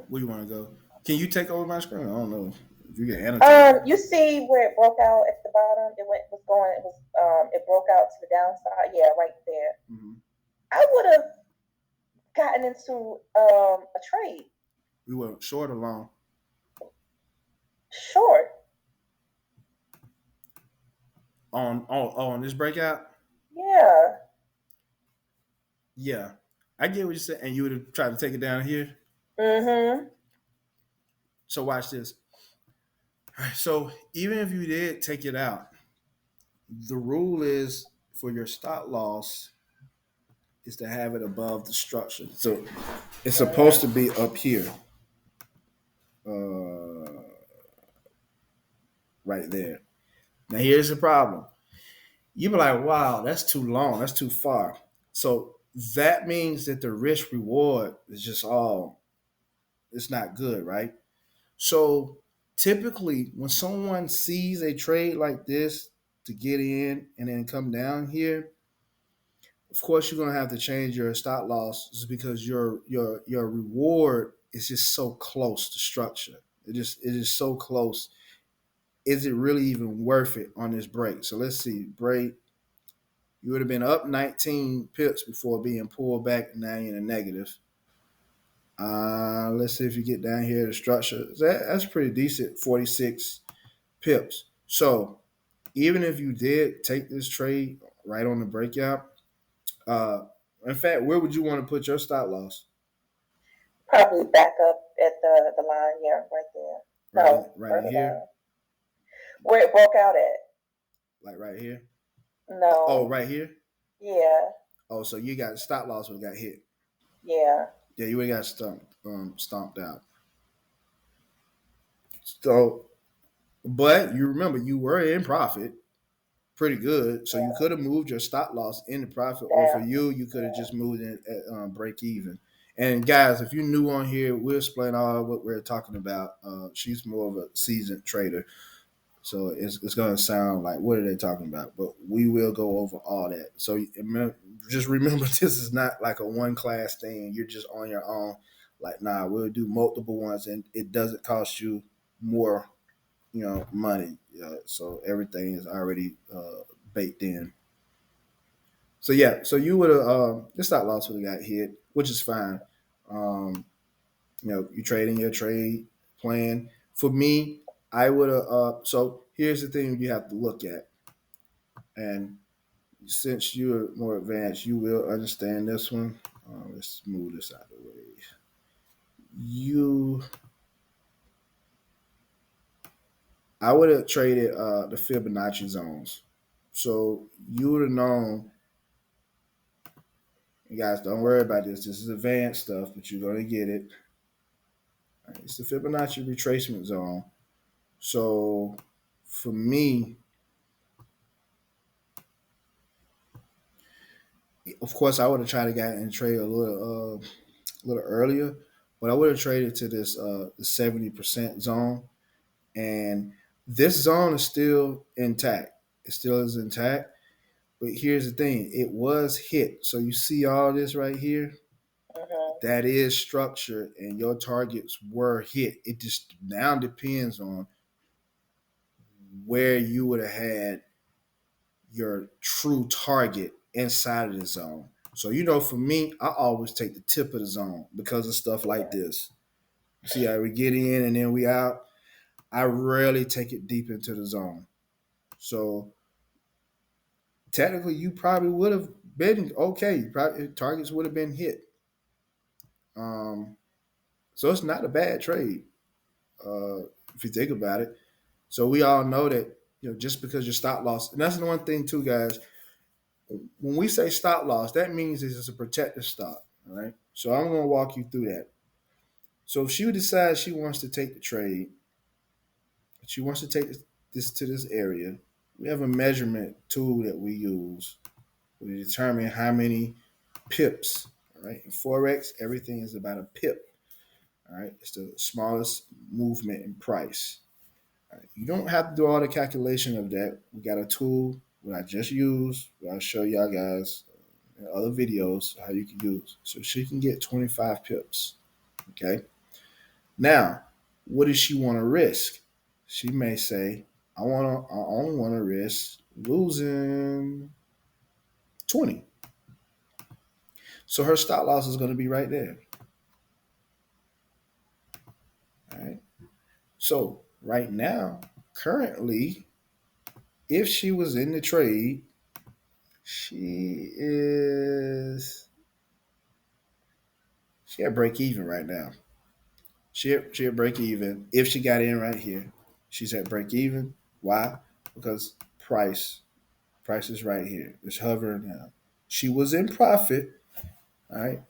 Where you want to go? Can you take over my screen? I don't know. If you get annotated. You see where it broke out at the bottom? It broke out to the downside. Yeah, right there. Mm-hmm. I would have gotten into a trade. We were short or long? Short. On this breakout? Yeah. Yeah. I get what you said, and you would have tried to take it down here? Mm-hmm. So watch this. All right, so even if you did take it out, the rule is for your stop loss is to have it above the structure. So it's supposed to be up here. Right there. Now here's the problem. You be like, wow, that's too long. That's too far. So that means that the risk reward is just it's not good, right? So typically when someone sees a trade like this to get in and then come down here, of course you're gonna have to change your stop loss just because your reward is just so close to structure. It is so close. Is it really even worth it on this break? So let's see, break. You would have been up 19 pips before being pulled back, and now you're in a negative. Let's see if you get down here to structure. That's pretty decent, 46 pips. So even if you did take this trade right on the breakout, in fact, where would you want to put your stop loss? Probably back up at the line, yeah, right there. Right here? Down. Where it broke out at. Like right here? No. Oh, right here? Yeah. Oh, so you got stop loss would have got hit. Yeah. Yeah, you would have got stomped out. So But you remember you were in profit pretty good, so you Yeah. could have moved your stop loss into profit, or for Yeah. you could have just moved in at break even. And guys, if you're new on here, we'll explain all what we're talking about. She's more of a seasoned trader, so it's going to sound like what are they talking about? But we will go over all that. So just remember, this is not like a one class thing. You're just on your own. Like, nah, we'll do multiple ones, and it doesn't cost you more, money. So everything is already baked in. So yeah, so you would have the stop loss would have got hit, which is fine. Um, you trading your trade plan. For me, I would have. So here's the thing you have to look at, and since you're more advanced, you will understand this one. Let's move this out of the way. You, I would have traded the Fibonacci zones. So you would have known. You guys don't worry about this. This is advanced stuff, but you're gonna get it. All right, it's the Fibonacci retracement zone. So for me, of course, I would have tried to get in trade a little earlier, but I would have traded to this the 70% zone, and this zone is still intact. It still is intact. But here's the thing: it was hit. So you see all this right here. Mhm. That is structure, and your targets were hit. It just now depends on where you would have had your true target inside of the zone. So, for me, I always take the tip of the zone because of stuff like this. See how we get in and then we out? I rarely take it deep into the zone. So, technically, you probably would have been okay. Probably, targets would have been hit. Um, so, it's not a bad trade if you think about it. So, we all know that just because your stop loss, and that's the one thing too, guys. When we say stop loss, that means it's a protective stop. All right. So I'm going to walk you through that. So if she decides she wants to take the trade, she wants to take this to this area, we have a measurement tool that we use to determine how many pips. All right. In Forex, everything is about a pip. All right. It's the smallest movement in price. All right. You don't have to do all the calculation of that. We got a tool that I just used. I'll show y'all guys in other videos how you can use. So she can get 25 pips. Okay. Now, what does she want to risk? She may say, I only want to risk losing 20. So her stop loss is going to be right there. All right. So right now, currently, if she was in the trade, she had break even right now. She had break even if she got in right here. She's at break even. Why? Because price is right here. It's hovering now. She was in profit. All right,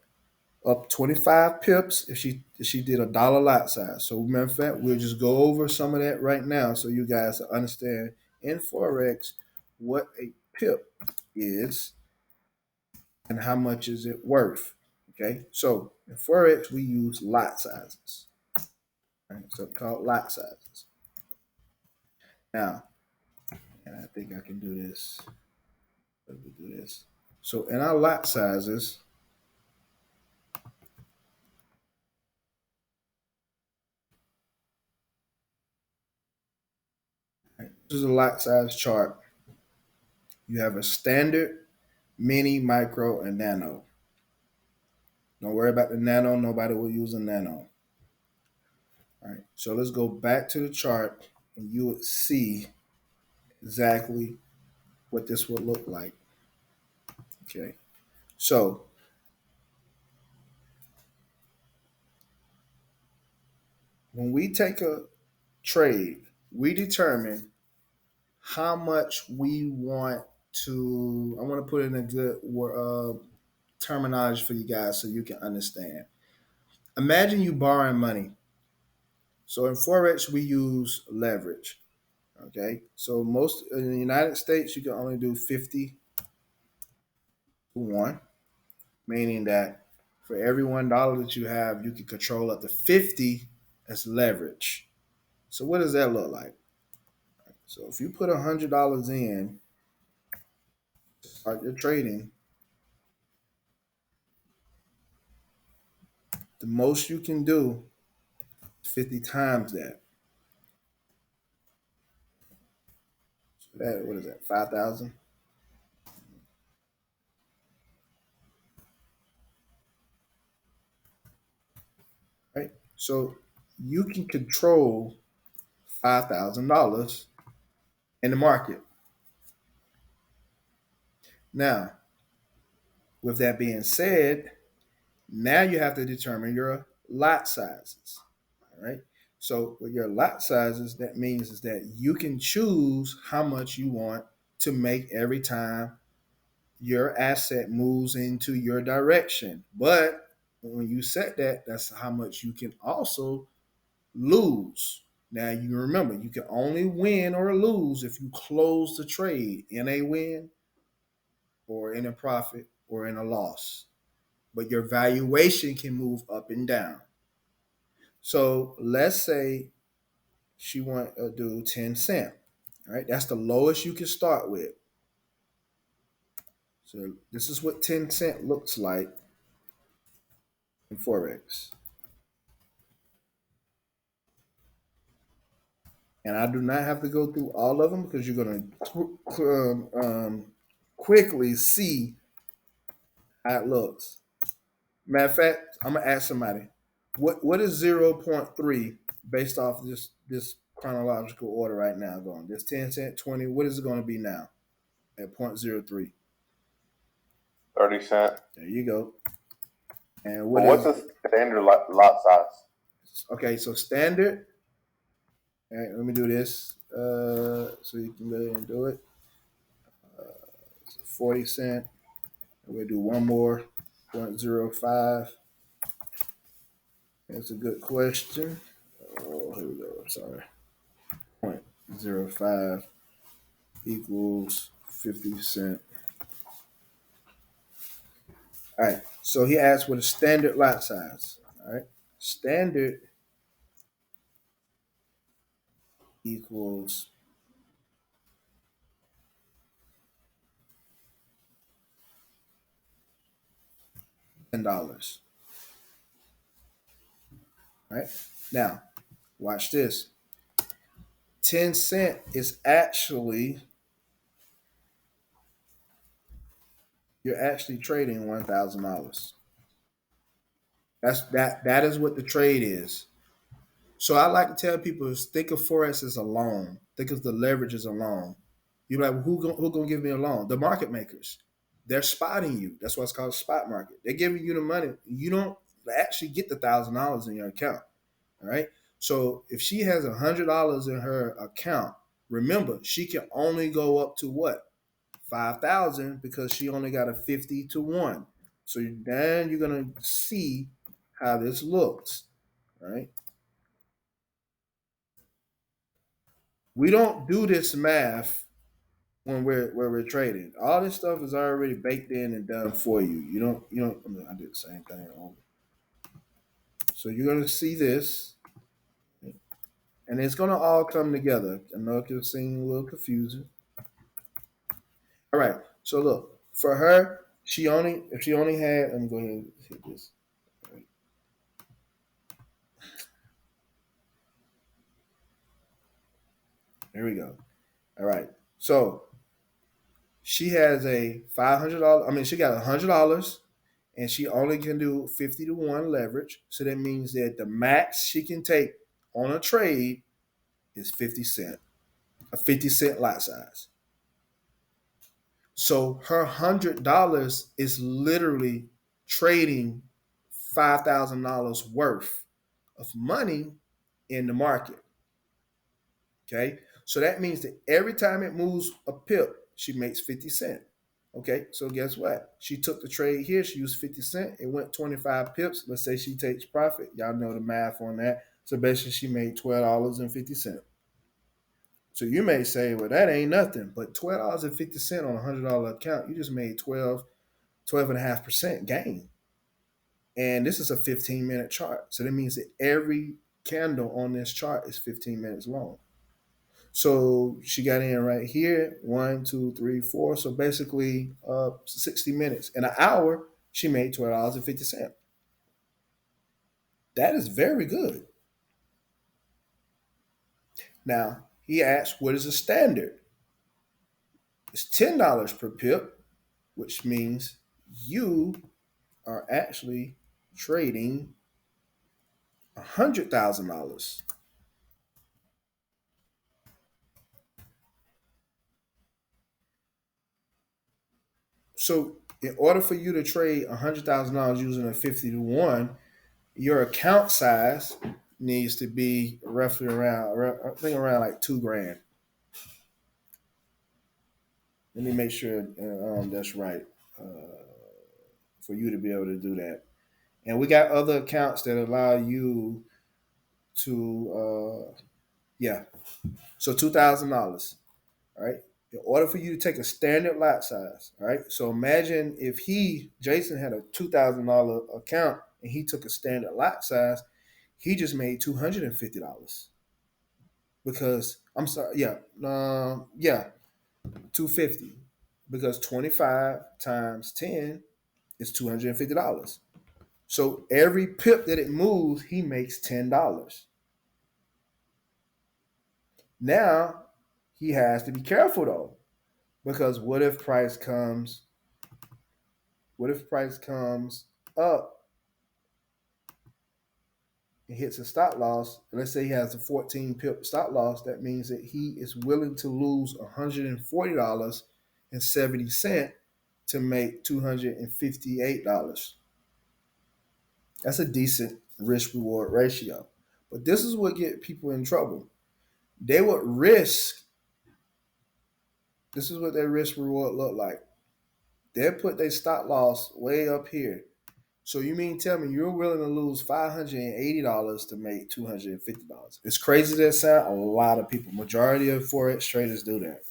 up 25 pips if she did a dollar lot size. So matter of fact, we'll just go over some of that right now so you guys understand in Forex what a pip is and how much is it worth. Okay, so in Forex we use lot sizes. Right? So called lot sizes. Now, and I think I can do this. Let me do this. So in our lot sizes, right, this is a lot size chart. You have a standard, mini, micro, and nano. Don't worry about the nano. Nobody will use a nano. All right. So let's go back to the chart, and you would see exactly what this would look like. Okay. So when we take a trade, we determine how much we want to. I want to put in a good terminology for you guys so you can understand. Imagine you borrowing money. So in Forex, we use leverage. Okay, so most in the United States you can only do 50 to 1, meaning that for every $1 that you have, you can control up to 50 as leverage. So what does that look like? So if you put $100 in, start your trading, the most you can do is 50 times that. So that, what is that? 5,000. Right. So you can control $5,000 in the market. Now, with that being said, now you have to determine your lot sizes. All right. So with your lot sizes, that means is that you can choose how much you want to make every time your asset moves into your direction. But when you set that, that's how much you can also lose. Now you remember you can only win or lose if you close the trade in a win or in a profit or in a loss. But your valuation can move up and down. So let's say she want to do 10 cent. All right, that's the lowest you can start with. So this is what 10 cent looks like in Forex. And I do not have to go through all of them because you're going to quickly see how it looks. Matter of fact, I'm gonna ask somebody, what is 0.3 based off this chronological order right now going? This 10 cent, 20, what is it going to be now at 0.03? 30 cent. There you go. And what's the standard lot size? Okay, so standard. All right, let me do this so you can go ahead and do it. 40 cent. We'll do one more, 0.05. That's a good question. Oh, here we go. I'm sorry. 0.05 equals 50 cent. All right. So he asked what a standard lot size. All right. Standard equals $10. All right. Now, watch this. 10 cent is actually, you're actually trading $1,000. That is what the trade is. So I like to tell people is think of Forex as a loan. Think of the leverage as a loan. You're like, well, who gonna give me a loan? The market makers. They're spotting you. That's why it's called a spot market. They're giving you the money. You don't actually get the $1,000 in your account. All right. So if she has $100 in her account, remember she can only go up to what? 5,000 because she only got a 50 to 1. So then you're gonna see how this looks. All right. We don't do this math when we're trading. All this stuff is already baked in and done for you. You don't. I mean, I did the same thing. So you're gonna see this, and it's gonna all come together. I know it can seem a little confusing. All right. So look, for her, if she only had. I'm going to hit this. Right. Here we go. All right. So she has a $500. I mean, she got $100, and she only can do 50 to 1 leverage. So that means that the max she can take on a trade is 50 cent, a 50 cent lot size. So her $100 is literally trading $5,000 worth of money in the market. Okay. So that means that every time it moves a pip, she makes 50 cent. Okay, so guess what? She took the trade here. She used 50 cent. It went 25 pips. Let's say she takes profit. Y'all know the math on that. So basically, she made $12.50. So you may say, well, that ain't nothing, but $12.50 on $100 account, you just made 12.5% gain. And this is a 15-minute chart. So that means that every candle on this chart is 15 minutes long. So she got in right here, 1, 2, 3, 4. So basically 60 minutes. In an hour, she made $12.50. That is very good. Now, he asked, what is the standard? It's $10 per pip, which means you are actually trading $100,000. So, in order for you to trade $100,000 using a 50-to-1, your account size needs to be roughly around, I think around like $2,000. Let me make sure that's right for you to be able to do that. And we got other accounts that allow you to, yeah. So $2,000, all right? In order for you to take a standard lot size, all right? So imagine if Jason had a $2,000 account and he took a standard lot size, he just made $250. Because I'm sorry, yeah, 250. Because 25 times 10 is $250. So every pip that it moves, he makes $10. Now he has to be careful though, because what if price comes up and hits a stop loss? Let's say he has a 14 pip stop loss. That means that he is willing to lose $140.70 to make $258. That's a decent risk reward ratio. But this is what get people in trouble. They would risk. This is what their risk reward look like. They put their stop loss way up here. So you mean tell me you're willing to lose $580 to make $250? It's crazy that sound. A lot of people, majority of forex traders do that.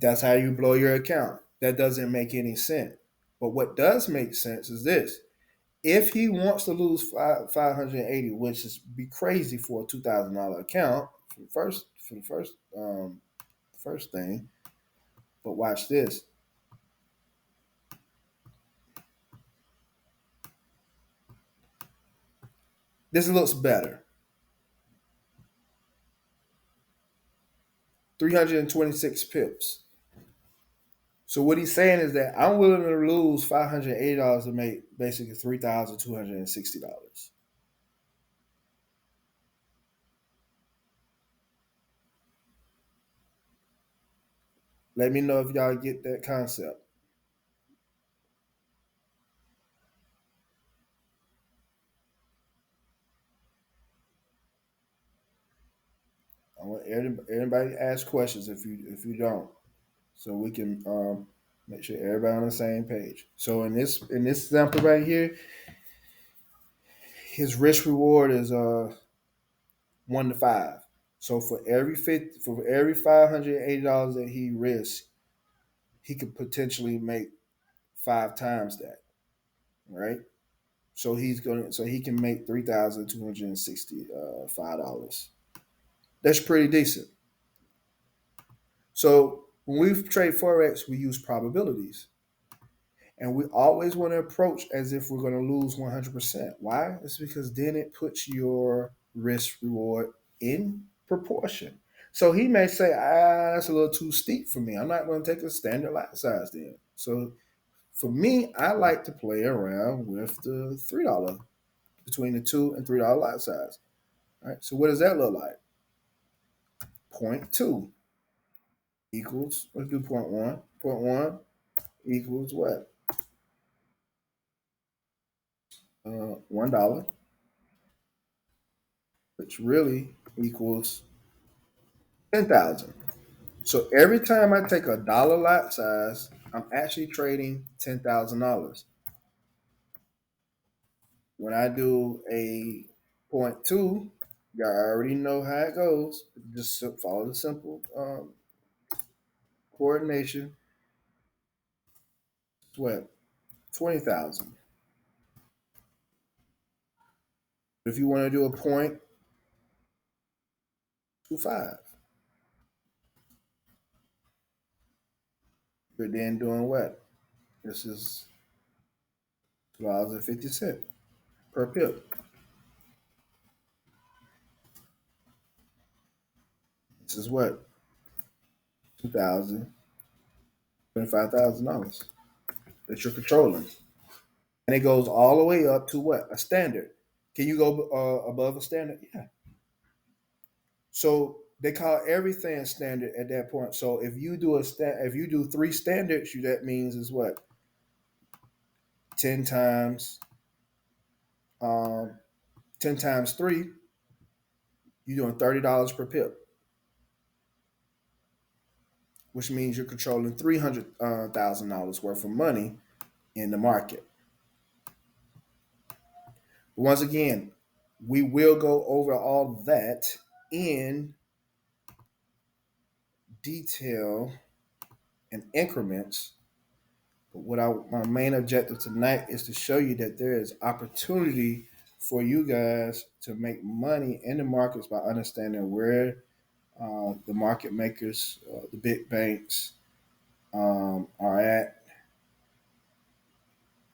That's how you blow your account. That doesn't make any sense. But what does make sense is this: if he wants to lose 580, which is be crazy for a $2,000 account for the first thing. But watch this. This looks better. 326 pips. So what he's saying is that I'm willing to lose $580 to make basically $3,260. Let me know if y'all get that concept. I want everybody to ask questions if you don't, so we can make sure everybody on the same page. So in this example right here, his risk reward is 1 to 5. So for every $580 that he risks, he could potentially make 5 times that, right? So he can make $3,265. That's pretty decent. So when we trade forex, we use probabilities, and we always want to approach as if we're going to lose 100%. Why? It's because then it puts your risk reward in proportion. So he may say, that's a little too steep for me. I'm not going to take a standard lot size then. So for me, I like to play around with the $3, between the $2 and $3 lot size. All right. So what does that look like? 0.2 equals, let's do 0.1. 0.1 equals what? $1, which really equals 10,000. So every time I take a dollar lot size, I'm actually trading $10,000. When I do a 0.2, You already know how it goes. Just follow the simple coordination. What? 20,000. If you want to do a point, 2.5. You're then doing what? This is $2.50 per pip. This is what? 2,000, $25,000 that you're controlling. And it goes all the way up to what? A standard. Can you go above a standard? Yeah. So they call everything standard at that point. So if you do if you do 3 standards, that means is what? 10 times 10 times 3, you're doing $30 per pip, which means you're controlling $300,000 worth of money in the market. But once again, we will go over all that in detail and increments. But my main objective tonight is to show you that there is opportunity for you guys to make money in the markets by understanding where the market makers, the big banks, are at,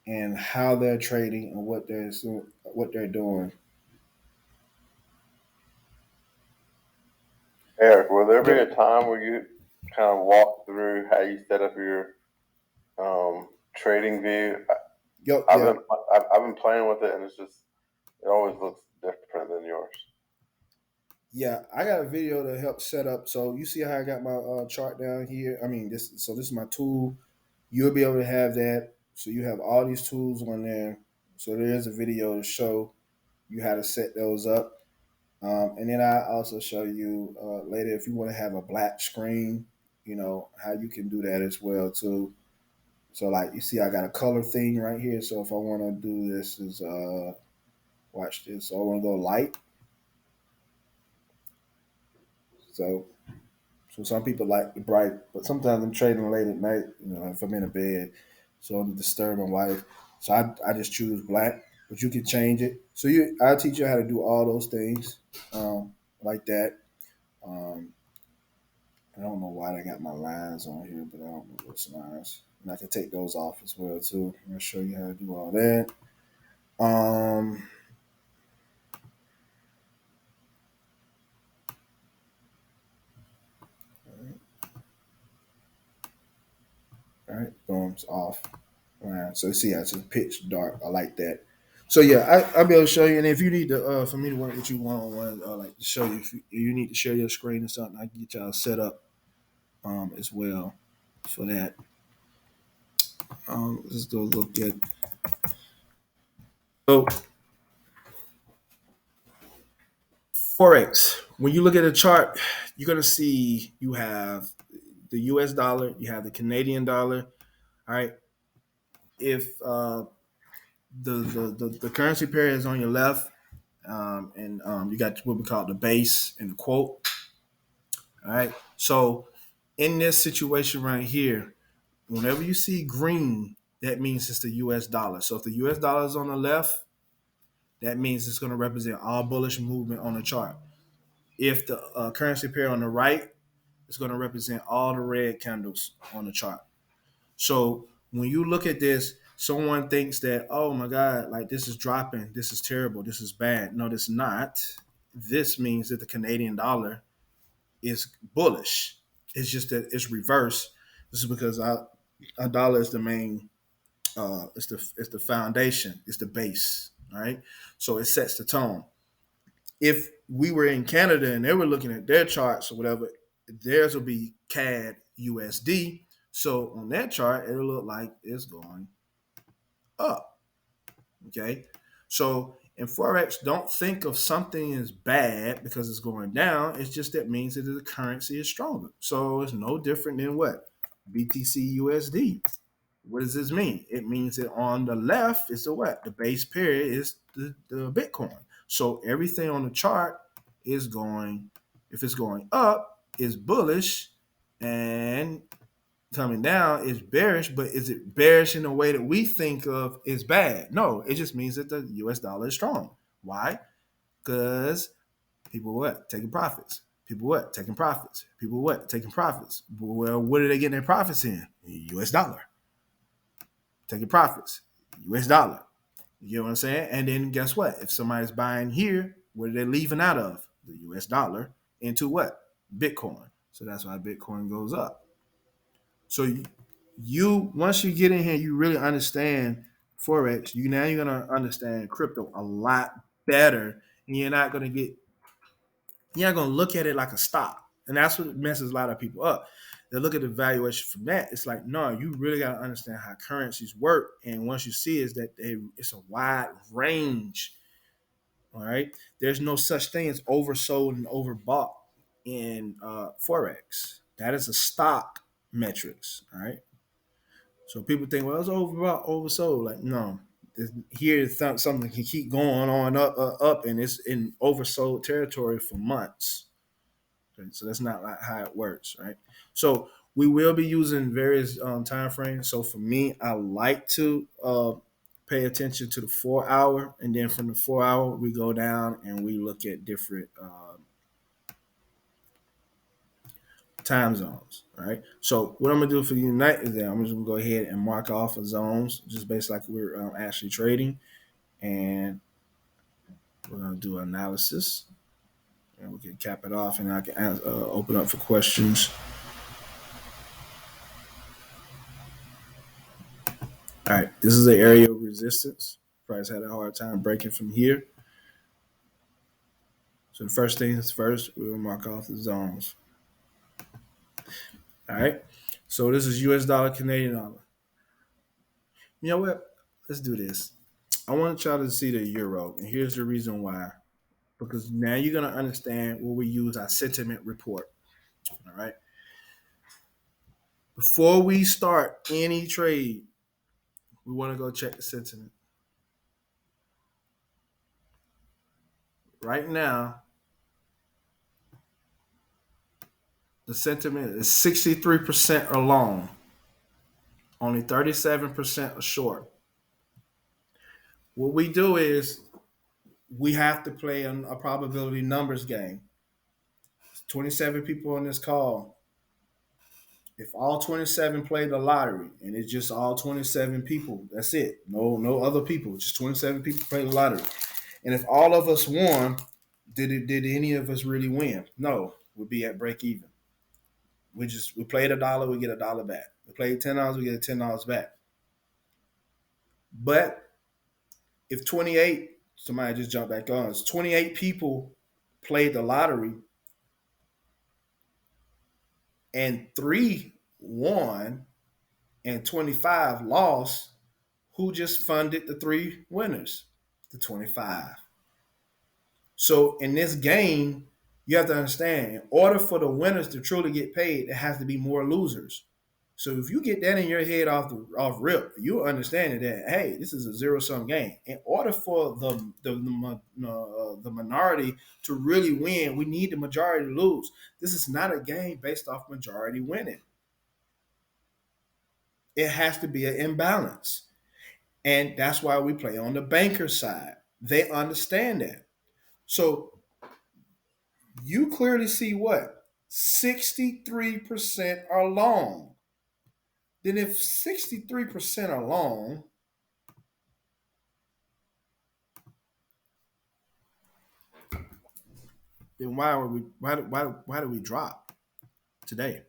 and how they're trading and what they're doing. Eric, will there be a time where you kind of walk through how you set up your trading view? I've been playing with it, and it always looks different than yours. Yeah, I got a video to help set up. So you see how I got my chart down here. I mean, this is my tool. You'll be able to have that. So you have all these tools on there. So there is a video to show you how to set those up. And then I also show you later if you want to have a black screen, how you can do that as well too. So like you see, I got a color thing right here. So if I want to do this, is watch this. So I want to go light. So some people like the bright, but sometimes I'm trading late at night. If I'm in a bed, so I'm disturbing wife. So I just choose black, but you can change it. So I'll teach you how to do all those things like that. I don't know why they got my lines on here, but I don't know those lines. And I can take those off as well too. I'm gonna show you how to do all that. All right, thumbs off. All right, so see, it's just pitch dark. I like that. So yeah, I'll be able to show you. And if you need to, for me to work with you one on one, like to show you, if you need to share your screen or something, I can get y'all set up as well for that. Let's go look at. So Forex, when you look at a chart, you're gonna see you have the U.S. dollar, you have the Canadian dollar. All right, if the currency pair is on your left, and you got what we call the base and the quote. All right, so in this situation right here, whenever you see green, that means it's the U.S. dollar. So if the U.S. dollar is on the left, that means it's going to represent all bullish movement on the chart. If the currency pair on the right, it's going to represent all the red candles on the chart. So when you look at this, someone thinks that, oh my God, like this is dropping, this is terrible, this is bad. No, this is not. This means that the Canadian dollar is bullish. It's just that it's reverse. This is because our dollar is the main, it's the foundation, it's the base. All right, so it sets the tone. If we were in Canada and they were looking at their charts or whatever, theirs will be CAD USD. So on that chart, it'll look like it's going up. Okay. So in Forex, don't think of something as bad because it's going down. It's just that means that the currency is stronger. So it's no different than what? BTC USD. What does this mean? It means that on the left is the what? The base pair is the Bitcoin. So everything on the chart is going, if it's going up, is bullish, and coming down is bearish. But is it bearish in a way that we think of is bad? No, it just means that the US dollar is strong. Why? Because people what? Taking profits. People what? Taking profits. People what? Taking profits. Well, what are they getting their profits in? US dollar. Taking profits. US dollar. You know what I'm saying? And then guess what? If somebody's buying here, what are they leaving out of? The US dollar into what? Bitcoin. So that's why Bitcoin goes up. So you once you get in here, you really understand Forex. You're gonna understand crypto a lot better, and you're not gonna look at it like a stock. And that's what messes a lot of people up. They look at the valuation from that. It's like, no, you really got to understand how currencies work. And once you see is that it's a wide range. All right. There's no such thing as oversold and overbought in Forex. That is a stock metrics. All right. So people think, well, it's overbought, oversold. Like, no. Here, something can keep going on up, and it's in oversold territory for months. Okay, so that's not like how it works, right? So we will be using various time frames. So for me, I like to pay attention to the 4 hour, and then from the 4 hour, we go down and we look at different time zones, right? So what I'm gonna do for you tonight is that I'm just gonna go ahead and mark off the zones, just based like we're actually trading, and we're gonna do analysis, and we can cap it off, and I can open up for questions. All right, this is the area of resistance. Price had a hard time breaking from here. So the first things first, we'll mark off the zones. All right, so this is US dollar, Canadian dollar. You know what? Let's do this. I want y'all to see the euro, and here's the reason why. Because now you're going to understand where we use our sentiment report. All right. Before we start any trade, we want to go check the sentiment. Right now, the sentiment is 63% are long, only 37% are short. What we do is we have to play a probability numbers game. 27 people on this call. If all 27 play the lottery, and it's just all 27 people, that's it. No other people. Just 27 people play the lottery. And if all of us won, did any of us really win? No, we'd be at break even. We played $1, we get $1 back. We played $10, we get $10 back. But if 28, somebody just jumped back on, it's 28 people played the lottery and 3 won and 25 lost, who just funded the 3 winners? The 25. So in this game, you have to understand, in order for the winners to truly get paid, there has to be more losers. So if you get that in your head off rip, you understand that, hey, this is a zero-sum game. In order for the minority to really win, we need the majority to lose. This is not a game based off majority winning. It has to be an imbalance. And that's why we play on the banker side. They understand that. So you clearly see what? 63% are long. Then if 63% are long, then why do we drop today?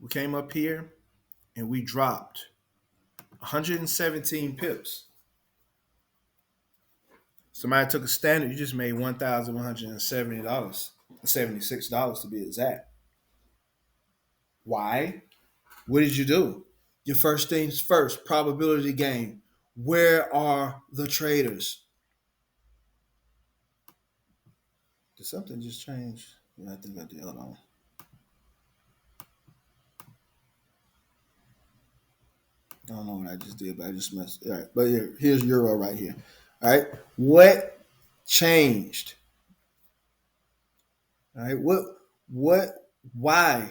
We came up here and we dropped 117 pips. Somebody took a standard, you just made $1,170, $76 to be exact. Why? What did you do? Your first things first, probability game. Where are the traders? Did something just change? Yeah, I think I did. Hold on. I don't know what I just did, but I just messed. All right, but here's euro right here. All right. What changed? All right. Why?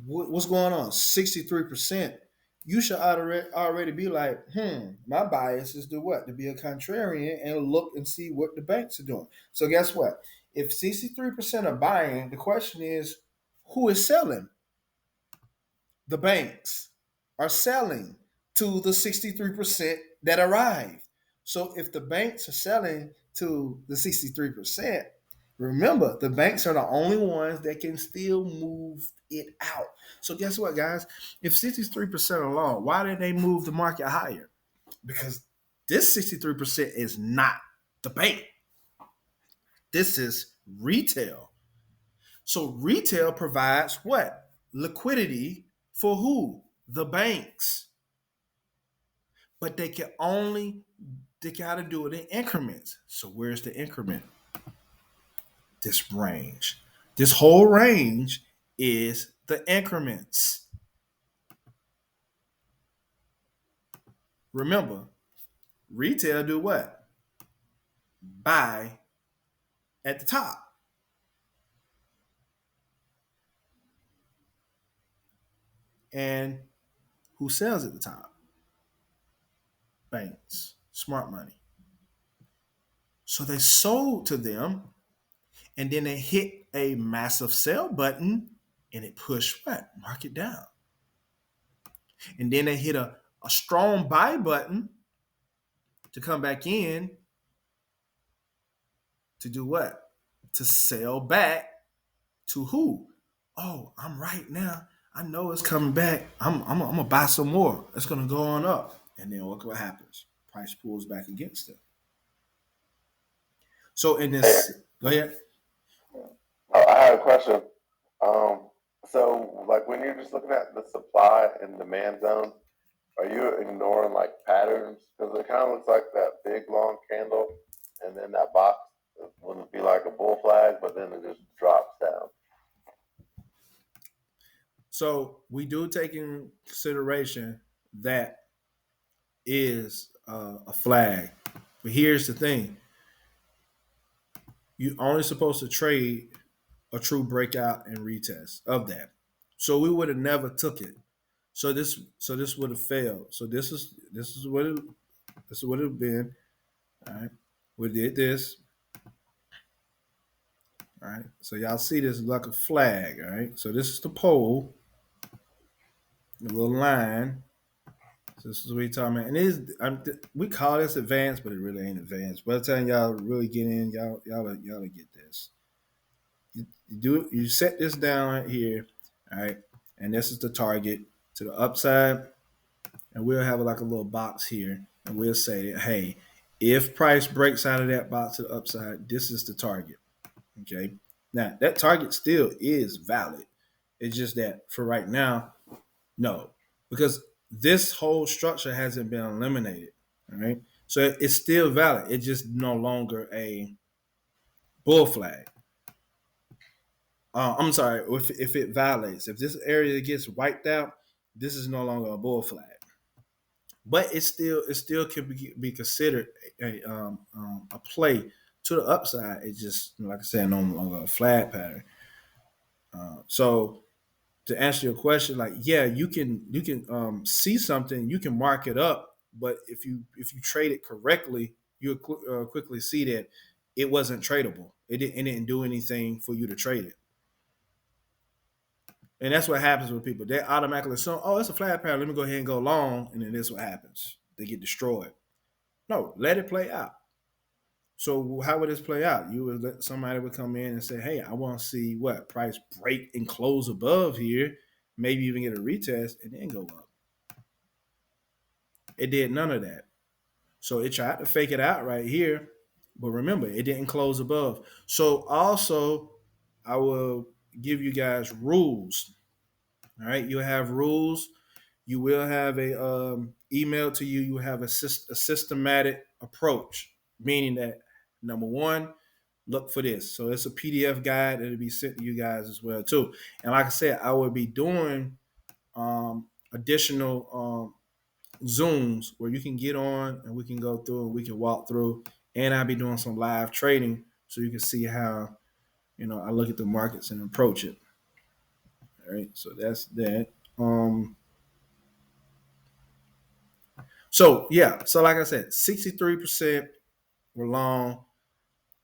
What's going on? 63%. You should already be like, my bias is to what? To be a contrarian and look and see what the banks are doing. So guess what? If 63% are buying, the question is, who is selling? The banks are selling to the 63% that arrived. So if the banks are selling to the 63%, remember, the banks are the only ones that can still move it out. So guess what, guys? If 63% are long, why did they move the market higher? Because this 63% is not the bank. This is retail. So retail provides what? Liquidity for who? The banks. But they got to do it in increments. So where's the increment? This range. This whole range is the increments. Remember, retail do what? Buy at the top. And who sells at the top? Banks, smart money. So they sold to them, and then they hit a massive sell button, and it pushed what? Market down. And then they hit a strong buy button to come back in to do what? To sell back to who? Oh, I'm right now. I know it's coming back. I'm gonna buy some more. It's gonna go on up. And then look what happens. Price pulls back against it. So in this, go ahead. I had a question. So like when you're just looking at the supply and demand zone, are you ignoring like patterns? Because it kind of looks like that big long candle, and then that box would be like a bull flag, but then it just drops down. So we do take in consideration that is a flag, but here's the thing: you only supposed to trade a true breakout and retest of that. So we would have never took it. So this would have failed. So this is what it would have been. All right. We did this. All right. So y'all see this like a flag. All right. So this is the pole, the little line. So this is what we're talking about. And it is we call this advanced, but it really ain't advanced. By the time y'all really get in, y'all get this. You set this down right here. All right. And this is the target to the upside. And we'll have like a little box here. And we'll say that, hey, if price breaks out of that box to the upside, this is the target. Okay. Now that target still is valid. It's just that for right now, no, because this whole structure hasn't been eliminated. All right. So it's still valid. It's just no longer a bull flag. I'm sorry, if it violates, if this area gets wiped out, this is no longer a bull flag. But it still can be considered a play to the upside. It's just like I said, no longer a flag pattern. So to answer your question, like yeah, you can see something, you can mark it up, but if you trade it correctly, you'll quickly see that it wasn't tradable. It didn't do anything for you to trade it. And that's what happens with people. They automatically assume, oh, it's a flat pattern. Let me go ahead and go long. And then this is what happens. They get destroyed. No, let it play out. So how would this play out? You would let somebody would come in and say, hey, I want to see what price break and close above here. Maybe even get a retest and then go up. It did none of that. So it tried to fake it out right here. But remember, it didn't close above. So also, I will give you guys rules. All right, you have rules. You will have a email to you. You have a systematic approach, meaning that number one, look for this. So it's a PDF guide that'll be sent to you guys as well too. And like I said, I will be doing additional Zooms where you can get on and we can go through and we can walk through, and I'll be doing some live trading so you can see how I look at the markets and approach it. All right, so that's that. So yeah, so like I said, 63% were long.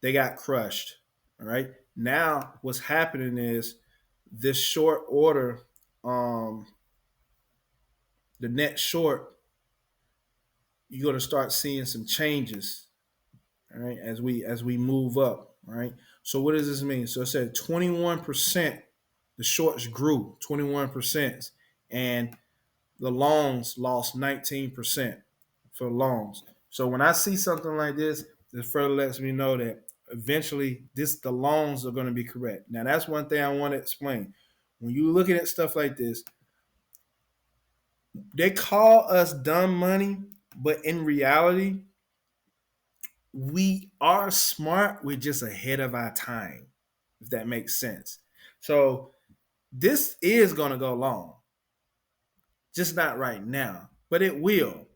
They got crushed. All right. Now what's happening is this short order, the net short, you're gonna start seeing some changes. All right, as we move up. All right. So what does this mean? So it said 21%, the shorts grew 21%, and the longs lost 19% for longs. So when I see something like this, it further lets me know that eventually the longs are going to be correct. Now that's one thing I want to explain. When you're looking at stuff like this, they call us dumb money, but in reality, we are smart. We're just ahead of our time, if that makes sense. So this is going to go long, just not right now, but it will.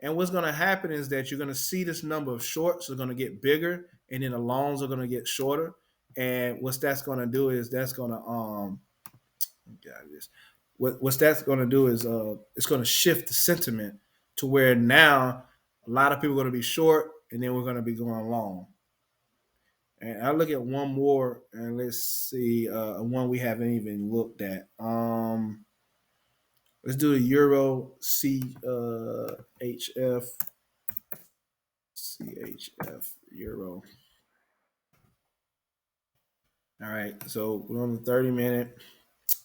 And what's going to happen is that you're going to see this number of shorts are going to get bigger, and then the longs are going to get shorter. And what that's going to do is that's going to what's that's going to do is it's going to shift the sentiment to where now a lot of people are going to be short, and then we're going to be going long. And I look at one more, and let's see one we haven't even looked at. Let's do the Euro CHF Euro. All right, so we're on the 30-minute.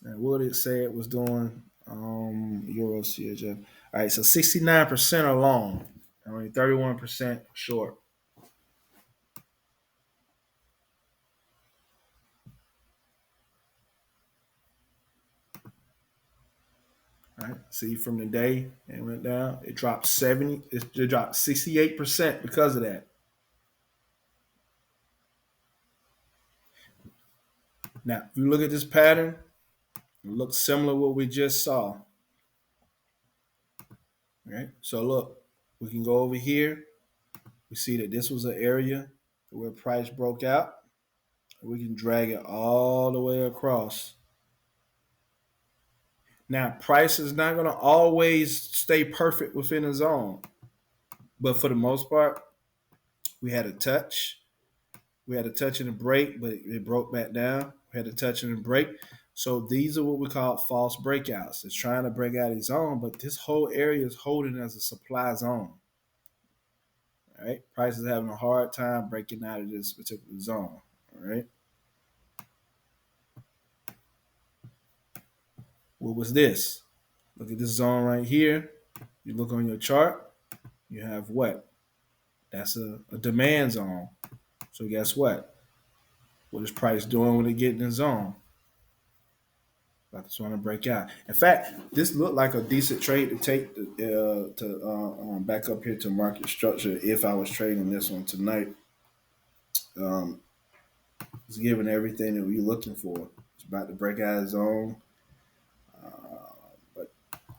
And what did it say it was doing? Euro CHF. All right, so 69% are long, only 31% short. All right, see from the day it went down, it dropped 70. It dropped 68% because of that. Now, if you look at this pattern, it looks similar to what we just saw. All right, so look, we can go over here. We see that this was an area where price broke out. We can drag it all the way across. Now, price is not going to always stay perfect within a zone, but for the most part, we had a touch. We had a touch and a break, but it broke back down. We had a touch and a break. So these are what we call false breakouts. It's trying to break out its zone, but this whole area is holding as a supply zone. All right, price is having a hard time breaking out of this particular zone. All right. What was this? Look at this zone right here. You look on your chart, you have what? That's a demand zone. So guess what? What is price doing when it get in the zone? About to trying to break out. In fact, this looked like a decent trade to take to back up here to market structure if I was trading this one tonight. It's giving everything that we're looking for. It's about to break out of zone. But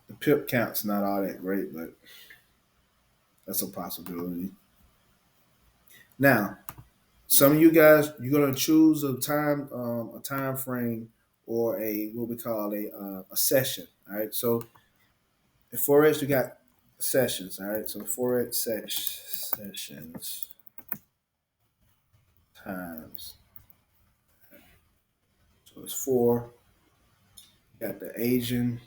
the pip count's not all that great, but that's a possibility. Now, some of you guys, you're gonna choose a time frame or a what we call a session. All right, so in Forex we got sessions. All right, so Forex sessions times. So it's 4. You got the Asian.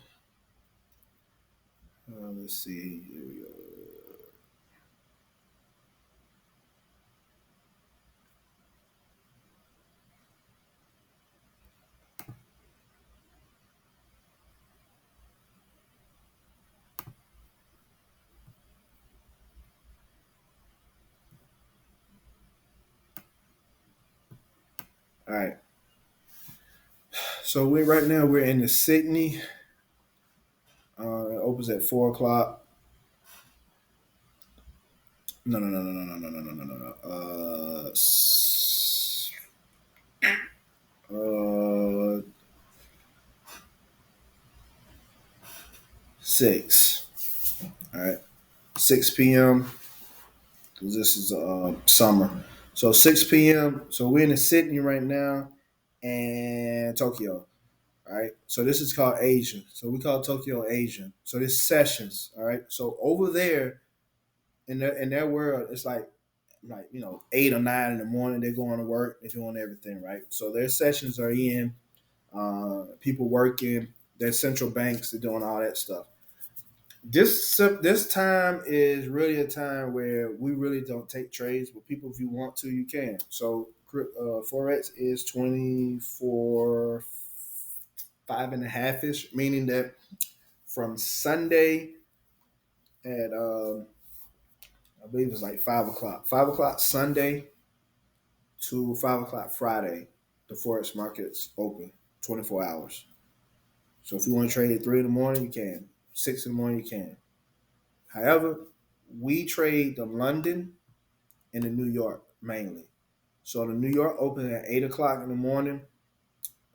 Let's see. Here we go. All right. So right now we're in the Sydney. It opens at 4 o'clock. No. 6. All right, 6 p.m. because this is summer. So 6 p.m. So we're in Sydney right now and Tokyo. All right. So this is called Asia. So we call Tokyo Asian. So this sessions. All right. So over there in their world, it's like 8 or 9 in the morning. They're going to work. They're doing everything right. So their sessions are in. People working. Their central banks. They're doing all that stuff. This time is really a time where we really don't take trades, but people, if you want to, you can. So forex is 24 5.5 ish, meaning that from Sunday at I believe it's like 5 o'clock, 5 o'clock Sunday to 5 o'clock Friday, the forex market's open 24 hours. So if you want to trade at 3 in the morning, you can. 6 in the morning, you can. However, we trade the London and the New York mainly. So the New York open at 8 o'clock in the morning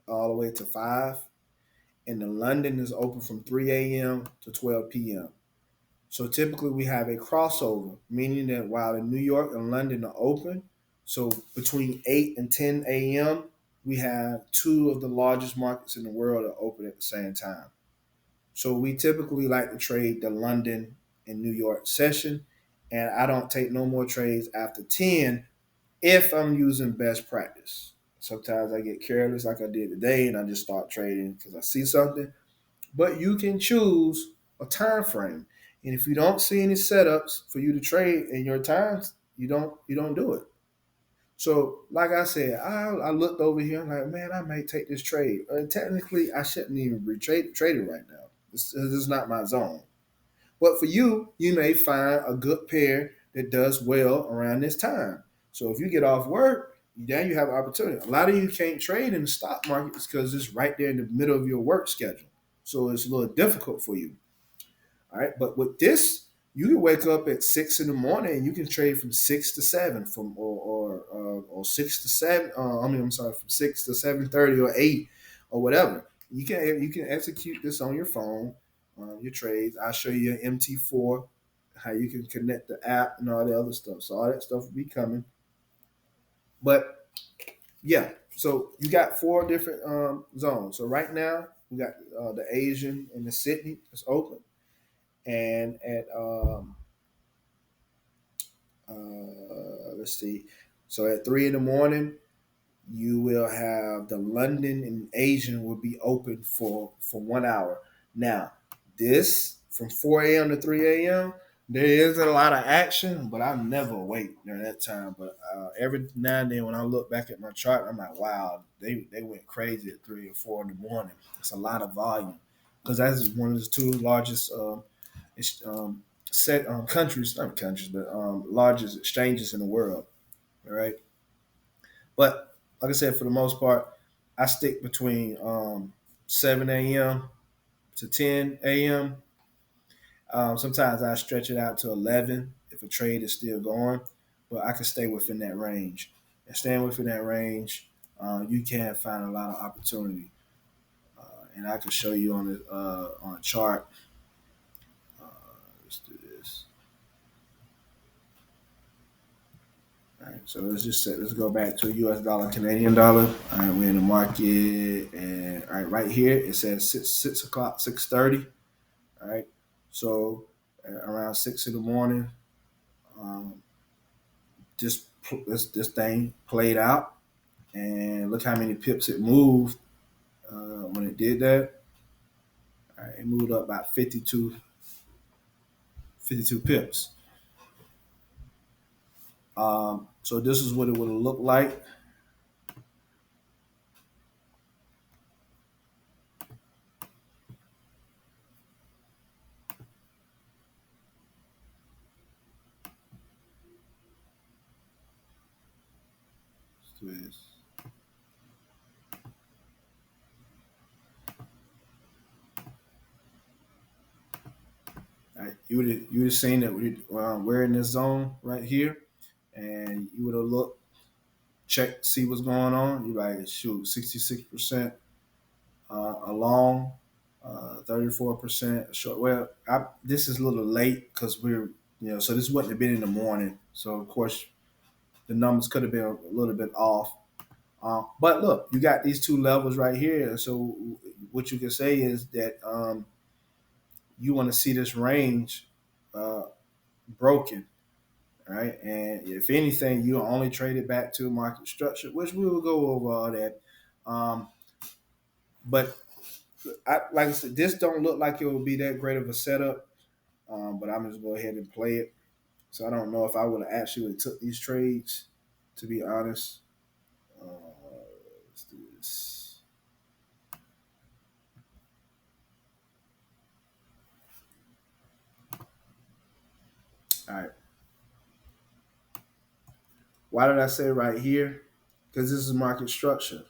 all the way to 5, and the London is open from 3 a.m. to 12 p.m. So typically we have a crossover, meaning that while the New York and London are open, so between 8 and 10 a.m., we have two of the largest markets in the world are open at the same time. So we typically like to trade the London and New York session, and I don't take no more trades after 10 if I'm using best practice. Sometimes I get careless like I did today and I just start trading because I see something. But you can choose a time frame. And if you don't see any setups for you to trade in your times, you don't do it. So, like I said, I looked over here. I'm like, man, I may take this trade. Technically, I shouldn't even be trading right now. This is not my zone. But for you, you may find a good pair that does well around this time. So if you get off work, then you have an opportunity. A lot of you can't trade in the stock market because it's right there in the middle of your work schedule. So it's a little difficult for you. All right. But with this, you can wake up at 6 in the morning and you can trade from 6 to 7 or 6 to 7. I'm sorry, from 6 to 7:30 or 8 or whatever. You can execute this on your phone, your trades. I'll show you an MT4, how you can connect the app and all the other stuff. So all that stuff will be coming. But yeah, so you got four different zones. So right now we got the Asian and the Sydney is open, and at let's see, so at 3 in the morning you will have the London and Asian will be open for 1 hour. Now, this from 4 a.m. to 3 a.m. There isn't a lot of action, but I never wait during that time. But every now and then, when I look back at my chart, I'm like, wow, they went crazy at 3 or 4 in the morning. It's a lot of volume because that's one of the two largest set countries, not countries, but largest exchanges in the world. All right, but like I said, for the most part, I stick between 7 a.m. to 10 a.m. Sometimes I stretch it out to 11 if a trade is still going, but I can stay within that range. And staying within that range, you can find a lot of opportunity. And I can show you on a chart. Uh, let's do this. All right, so let's go back to U.S. dollar, Canadian dollar. All right, we're in the market, and all right, right here it says 6 o'clock, 6:30. All right, so around 6 in the morning, um, this thing played out, and look how many pips it moved when it did that. All right, it moved up about 52 pips. So this is what it would have looked like. Let's do this. All right, you would have seen that we're in this zone right here, and you would have looked, check, see what's going on. You like shoot 66% along, 34% short. Well, this is a little late because we're, so this wouldn't have been in the morning. So of course the numbers could have been a little bit off. But look, you got these two levels right here. So what you can say is that you want to see this range uh, broken, right? And if anything, you only trade it back to market structure, which we will go over all that. Um, but like I said, this don't look like it will be that great of a setup. But I'm just go ahead and play it. So I don't know if I would have actually took these trades, to be honest. Let's do this. All right. Why did I say right here? Because this is market structure.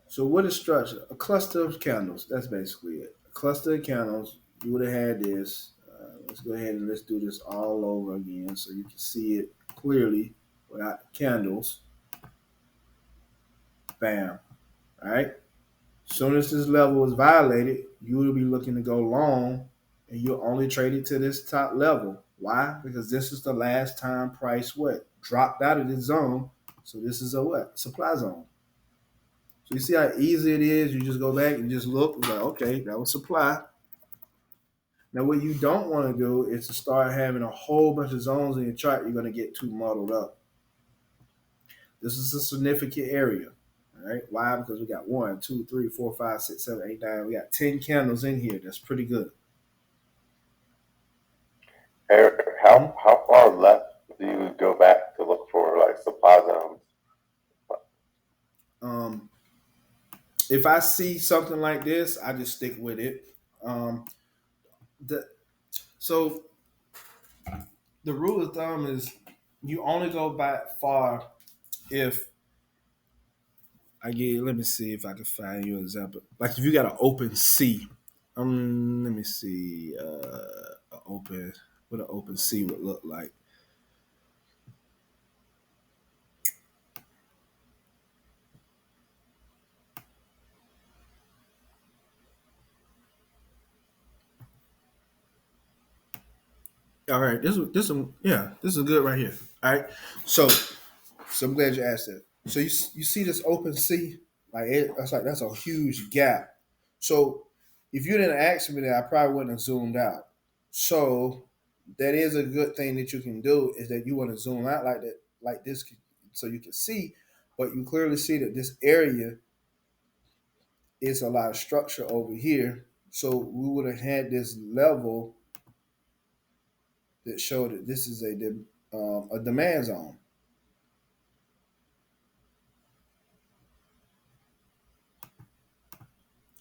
So what is structure? A cluster of candles. That's basically it. A cluster of candles. You would have had this. Let's go ahead and let's do this all over again so you can see it clearly without the candles. Bam. All right. Soon as this level is violated, you will be looking to go long, and you'll only trade it to this top level. Why? Because this is the last time price what dropped out of this zone. So this is a what supply zone. So you see how easy it is. You just go back and just look. Like, okay, that was supply. Now, what you don't want to do is to start having a whole bunch of zones in your chart. You're going to get too muddled up. This is a significant area. All right. Why? Because we got 1, 2, 3, 4, 5, 6, 7, 8, 9. We got 10 candles in here. That's pretty good. Eric, how far left do you go back to look for like supply zones? If I see something like this, I just stick with it. So the rule of thumb is you only go back far if let me see if I can find you an example. Like if you got an open C, let me see, what an open C would look like. All right, this is good right here. All right, so I'm glad you asked that. So you see this open C, that's a huge gap. So if you didn't ask me that, I probably wouldn't have zoomed out. So that is a good thing that you can do is that you want to zoom out like that, like this, so you can see. But you clearly see that this area is a lot of structure over here. So we would have had this level that showed that this is a demand zone.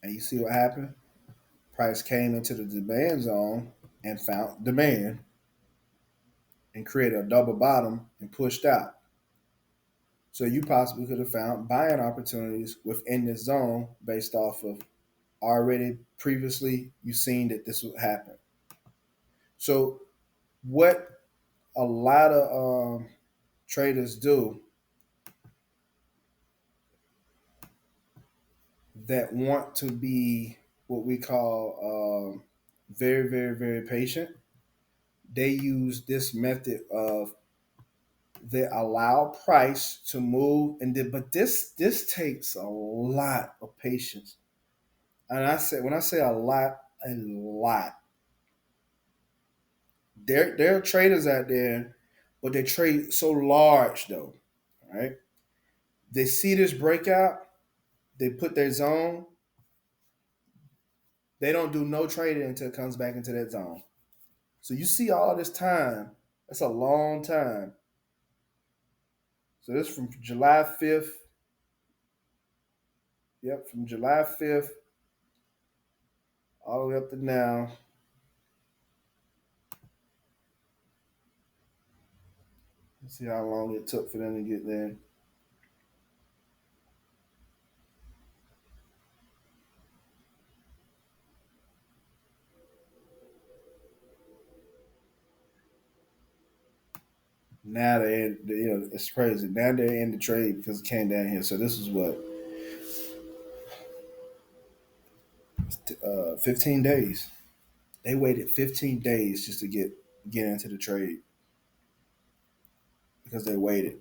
And you see what happened? Price came into the demand zone and found demand and created a double bottom and pushed out. So you possibly could have found buying opportunities within this zone based off of already previously you seen that this would happen. So what a lot of traders do that want to be what we call very, very, very patient, they use this method of they allow price to move but this takes a lot of patience. And when I say a lot, there are traders out there, but they trade so large though, right? They see this breakout, they put their zone, they don't do no trading until it comes back into that zone. So you see all this time, that's a long time. So this from July 5th. Yep, from July 5th all the way up to now. Let's see how long it took for them to get there. Now it's crazy. Now they're in the trade because it came down here. So this is what 15 days. They waited 15 days just to get into the trade because they waited.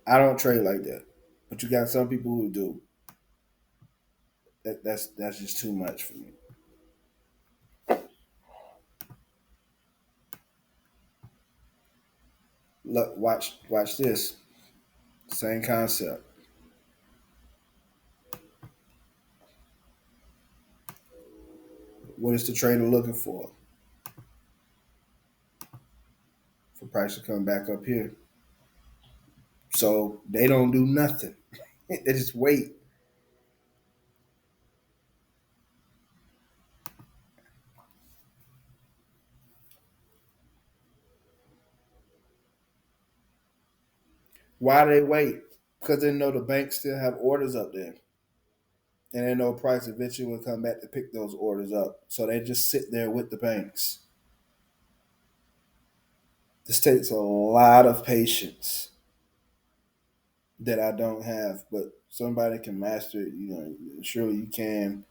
I don't trade like that, but you got some people who do. That's just too much for me. Look, watch this. Same concept. What is the trader looking for? For price to come back up here. So they don't do nothing. They just wait. Why they wait? Because they know the banks still have orders up there. And they know price eventually will come back to pick those orders up. So they just sit there with the banks. This takes a lot of patience that I don't have, but somebody can master it. Surely you can.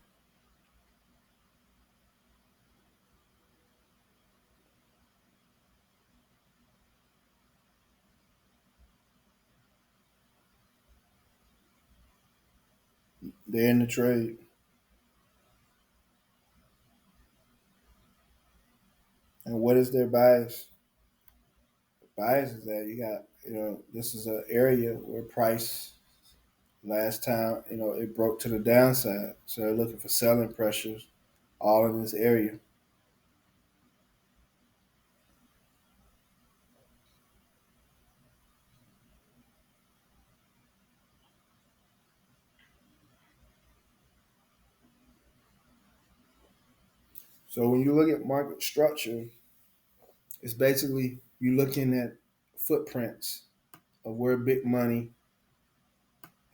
They're in the trade. And what is their bias? Bias is that you got, this is an area where price last time, it broke to the downside. So they're looking for selling pressures all in this area. So when you look at market structure, it's basically you looking at footprints of where big money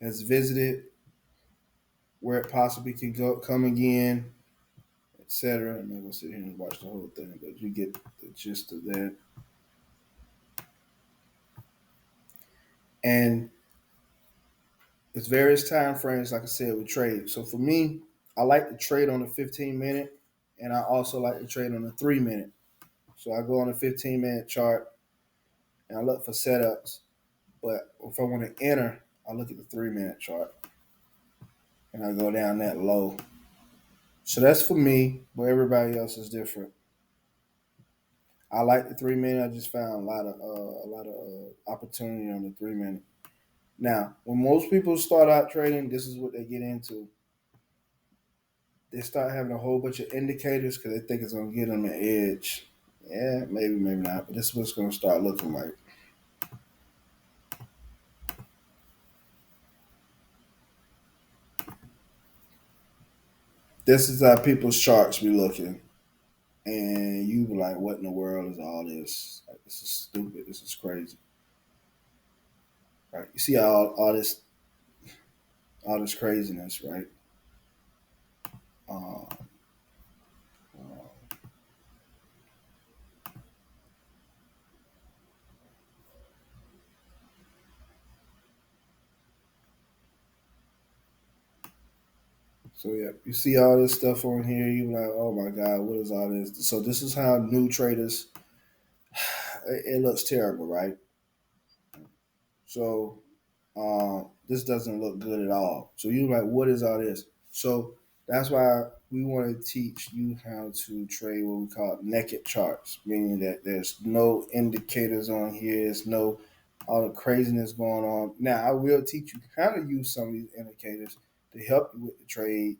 has visited, where it possibly can go come again, etc. I'm not gonna sit here and watch the whole thing, but you get the gist of that. And it's various time frames, like I said, with trade. So for me, I like to trade on the 15 minute, and I also like to trade on the 3 minute. So I go on a 15 minute chart and I look for setups. But if I want to enter, I look at the 3 minute chart and I go down that low. So that's for me, but everybody else is different. I like the 3 minute. I just found a lot of opportunity on the 3 minute. Now, when most people start out trading, this is what they get into. They start having a whole bunch of indicators because they think it's going to get them an edge. Yeah, maybe, maybe not, but this is what it's going to start looking like. This is how people's charts be looking, and you be like, "What in the world is all this? Like, this is stupid. This is crazy." Right? You see all this craziness, right? Uh, uh, so yeah, you see all this stuff on here. You be like, "Oh my God, what is all this?" So this is how new traders. It looks terrible, right? So this doesn't look good at all. So you're like, what is all this? So that's why we want to teach you how to trade what we call naked charts, meaning that there's no indicators on here, there's no all the craziness going on. Now I will teach you how to use some of these indicators to help you with the trade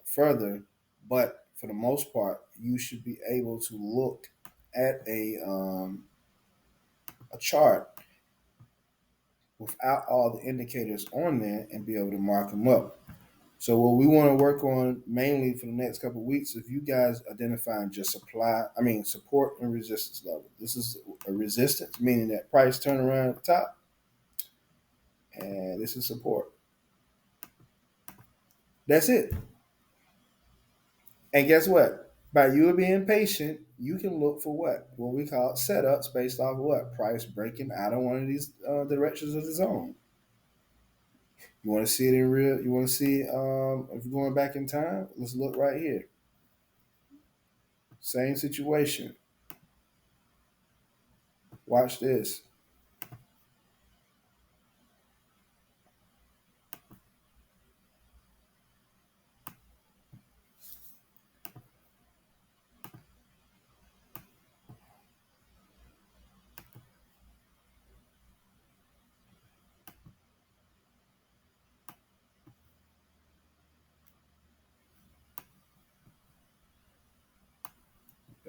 further, but for the most part, you should be able to look at a chart without all the indicators on there and be able to mark them up. So what we want to work on mainly for the next couple of weeks, if you guys identifying just support and resistance level. This is a resistance, meaning that price turn around at the top, and this is support. That's it. And guess what? By you being patient, you can look for what we call setups based off of what price breaking out of one of these directions of the zone. You want to see it in real? You want to see if you're going back in time? Let's look right here. Same situation. Watch this.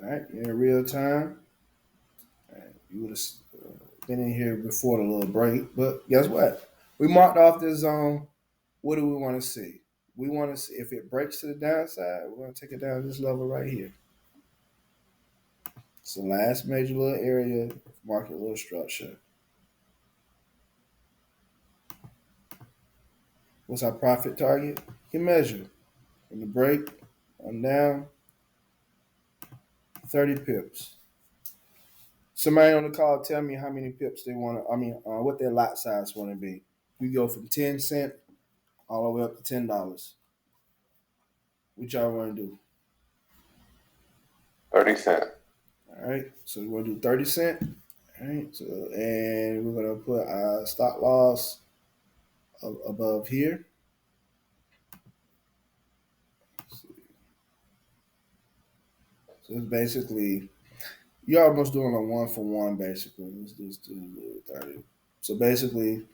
All right, in real time. You would have been in here before the little break, but guess what? We marked off this zone. What do we want to see? We want to see if it breaks to the downside. We're going to take it down to this level right here. It's the last major little area of market little structure. What's our profit target? You can measure from the break on down 30 pips. Somebody on the call tell me how many pips they want to, what their lot size want to be. We go from 10 cents all the way up to $10. What y'all want to do? 30 cents. All right, so we're gonna do 30 cents. All right, so and we're gonna put our stop loss above here. So it's basically you're almost doing a 1-for-1 basically. Let's just do 30. So basically,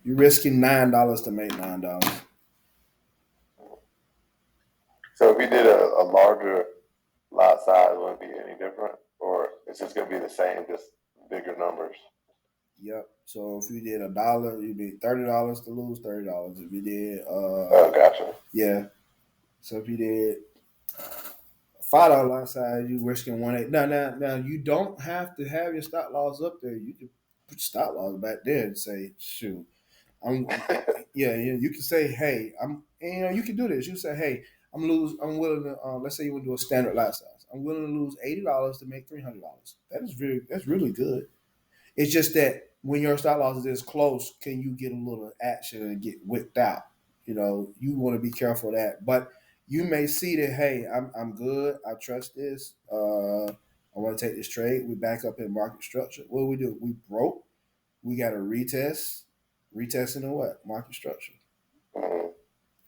you're risking $9 to make $9. So if you did a larger lot size, would it be any different? Or it's just going to be the same, just bigger numbers? Yep. So if you did $1, you'd be $30 to lose $30. If you did, oh, gotcha. Yeah. So if you did $5 lot size, you risking 1.8. Now you don't have to have your stop loss up there. You can put stop loss back there and say, shoot, yeah. You can say, hey, you can do this. You say, hey, I'm willing to. Let's say you want to do a standard lot size. I'm willing to lose $80 to make $300. That's really good. It's just that when your stop loss is this close, can you get a little action and get whipped out? You want to be careful of that. But you may see that, hey, I'm good. I trust this. I want to take this trade. We back up in market structure. What do? We broke. We got to retest. Retesting in what? Market structure. Mm-hmm.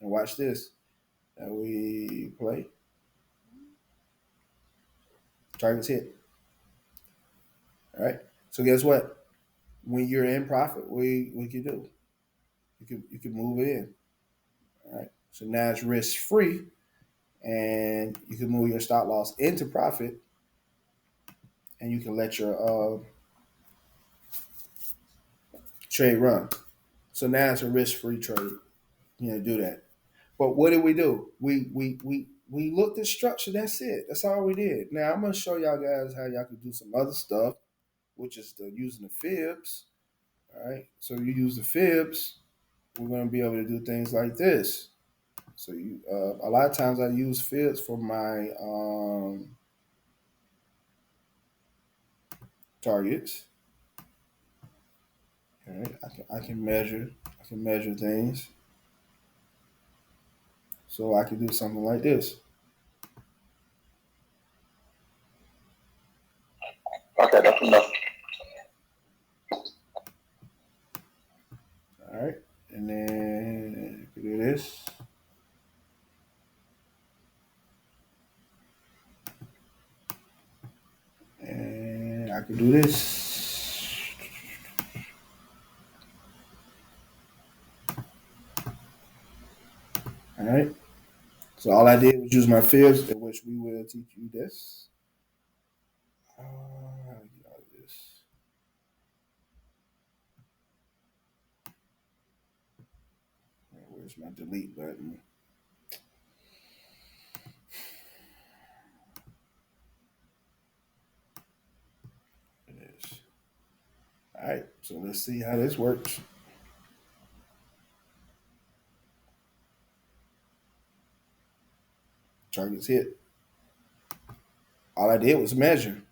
And watch this. That we play. Targets hit. All right. So guess what? When you're in profit, what can do? You can move it in. All right. So now it's risk free, and you can move your stop loss into profit, and you can let your trade run. So now it's a risk free trade. Do that. But what did we do? We looked at structure. That's it. That's all we did. Now I'm gonna show y'all guys how y'all can do some other stuff, which is using the fibs. All right. So you use the fibs. We're gonna be able to do things like this. So a lot of times I use fibs for my targets. All right. I can measure. I can measure things. So I can do something like this. Okay, that's enough. All right. And then you can do this. And I can do this. All right. So all I did was use my fibs, in which we will teach you this. How to get out of this? Where's my delete button? It is. All right. So let's see how this works. Targets hit. All I did was measure.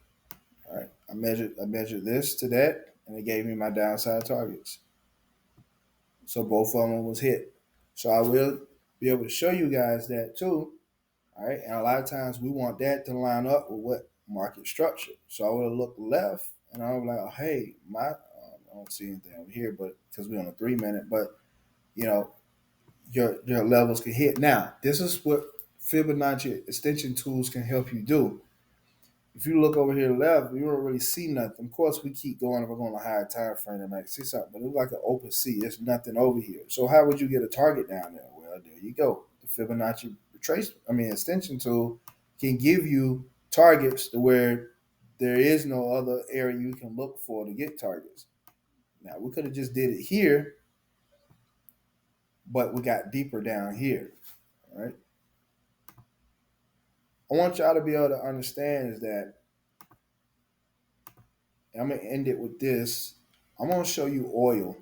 All right, I measured this to that, and it gave me my downside targets. So both of them was hit. So I will be able to show you guys that too. All right, and a lot of times we want that to line up with what market structure. So I would have looked left, and I was like, oh, hey, I don't see anything over here, but because we're on a 3 minute, but you know, your levels can hit. Now, this is what Fibonacci extension tools can help you do. If you look over here left, you don't really see nothing. Of course, we keep going if we're going to a higher time frame and might see something, but it was like an open sea. There's nothing over here. So how would you get a target down there? Well, there you go. The Fibonacci extension tool can give you targets to where there is no other area you can look for to get targets. Now we could have just did it here, but we got deeper down here. All right. I want y'all to be able to understand is that I'm gonna end it with this. I'm gonna show you oil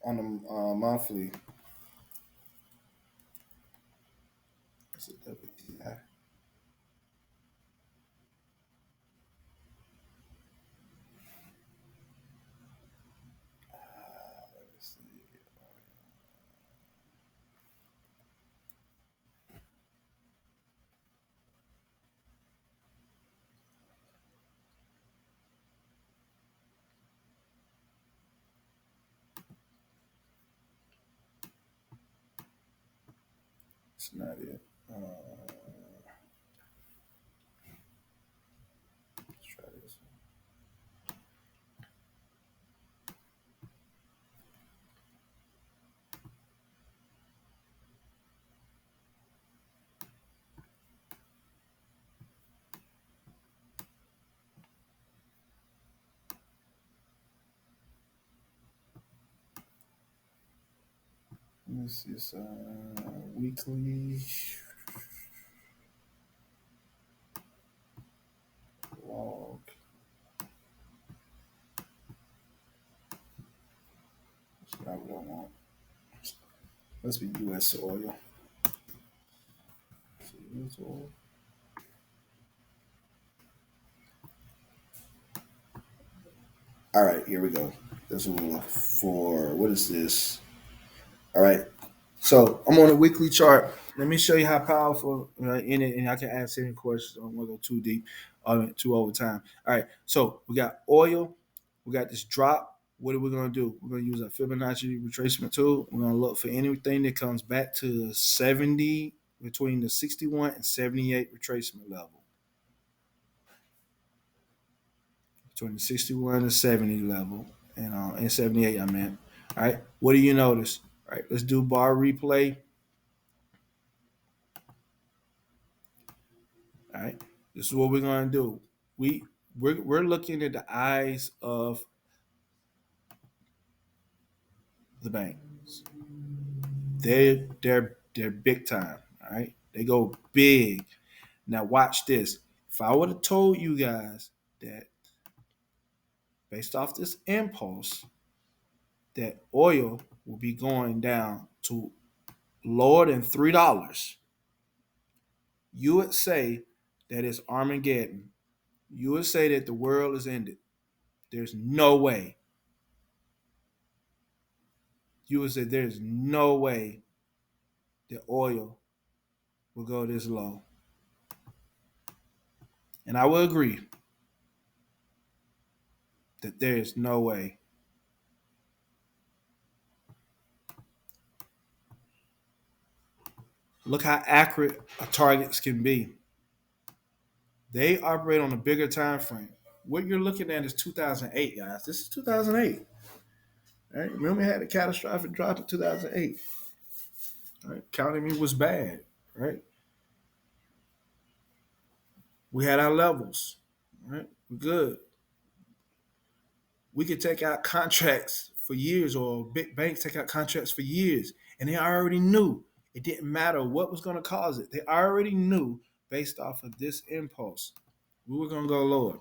on the monthly. It's a WTI. Let's see. It's not it. Let's try this one. This is weekly log. That's not what I want. Let's be U.S. oil. US oil. All right, here we go. This one for what is this? All right, so I'm on a weekly chart. Let me show you how powerful in it, and I can answer any questions. I don't want to go too deep, too over time. All right, so we got oil, we got this drop. What are we gonna do? We're gonna use a Fibonacci retracement tool. We're gonna look for anything that comes back to 70, between the 61 and 78 retracement level. Between the 61 and 70 level, and 78, I meant. All right, what do you notice? All right, let's do bar replay. All right, this is what we're gonna do. We're looking at the eyes of the banks. They're big time. All right, they go big. Now watch this. If I would have told you guys that based off this impulse, that oil will be going down to lower than $3, you would say that it's Armageddon. You would say that the world is ended. There's no way. You would say there's no way that oil will go this low. And I will agree that there is no way. Look how accurate targets can be. They operate on a bigger time frame. What you're looking at is 2008, guys. This is 2008. All right? Remember, we had a catastrophic drop in 2008. All right? Counting me was bad. Right? We had our levels. Right? We're good. We could take out contracts for years, or big banks take out contracts for years, and they already knew it didn't matter what was going to cause it. They already knew based off of this impulse we were going to go lower.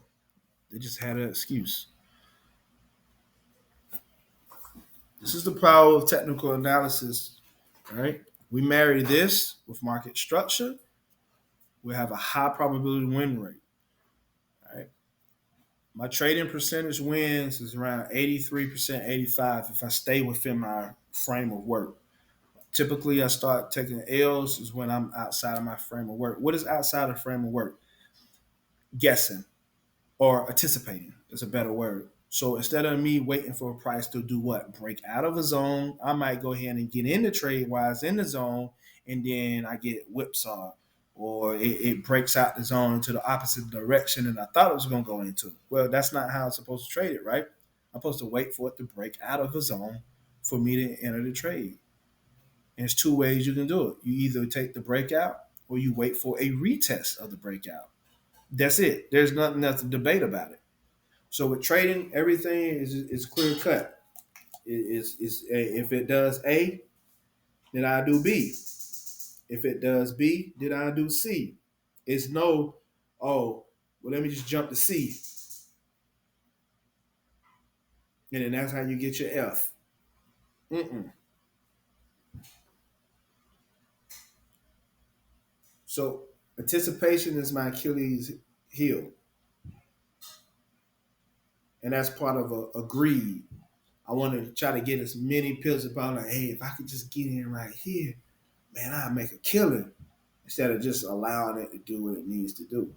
They just had an excuse. This is the power of technical analysis, right? We marry this with market structure, we have a high probability win rate, right? My trading percentage wins is around 83%, 85 if I stay within my frame of work. Typically, I start taking L's is when I'm outside of my frame of work. What is outside of frame of work? Guessing or anticipating is a better word. So instead of me waiting for a price to do what? Break out of a zone, I might go ahead and get in the trade while it's in the zone, and then I get whipsawed or it breaks out the zone into the opposite direction than I thought it was going to go into. Well, that's not how I'm supposed to trade it, right? I'm supposed to wait for it to break out of a zone for me to enter the trade. And there's two ways you can do it. You either take the breakout or you wait for a retest of the breakout. That's it. There's nothing else to debate about it. So with trading, everything is clear cut. Is if it does A, then I do B. If it does B, then I do C. It's no, oh, well, let me just jump to C. And then that's how you get your F. Mm-mm. So anticipation is my Achilles heel. And that's part of a greed. I want to try to get as many pills about like, hey, if I could just get in right here, man, I'll make a killing instead of just allowing it to do what it needs to do.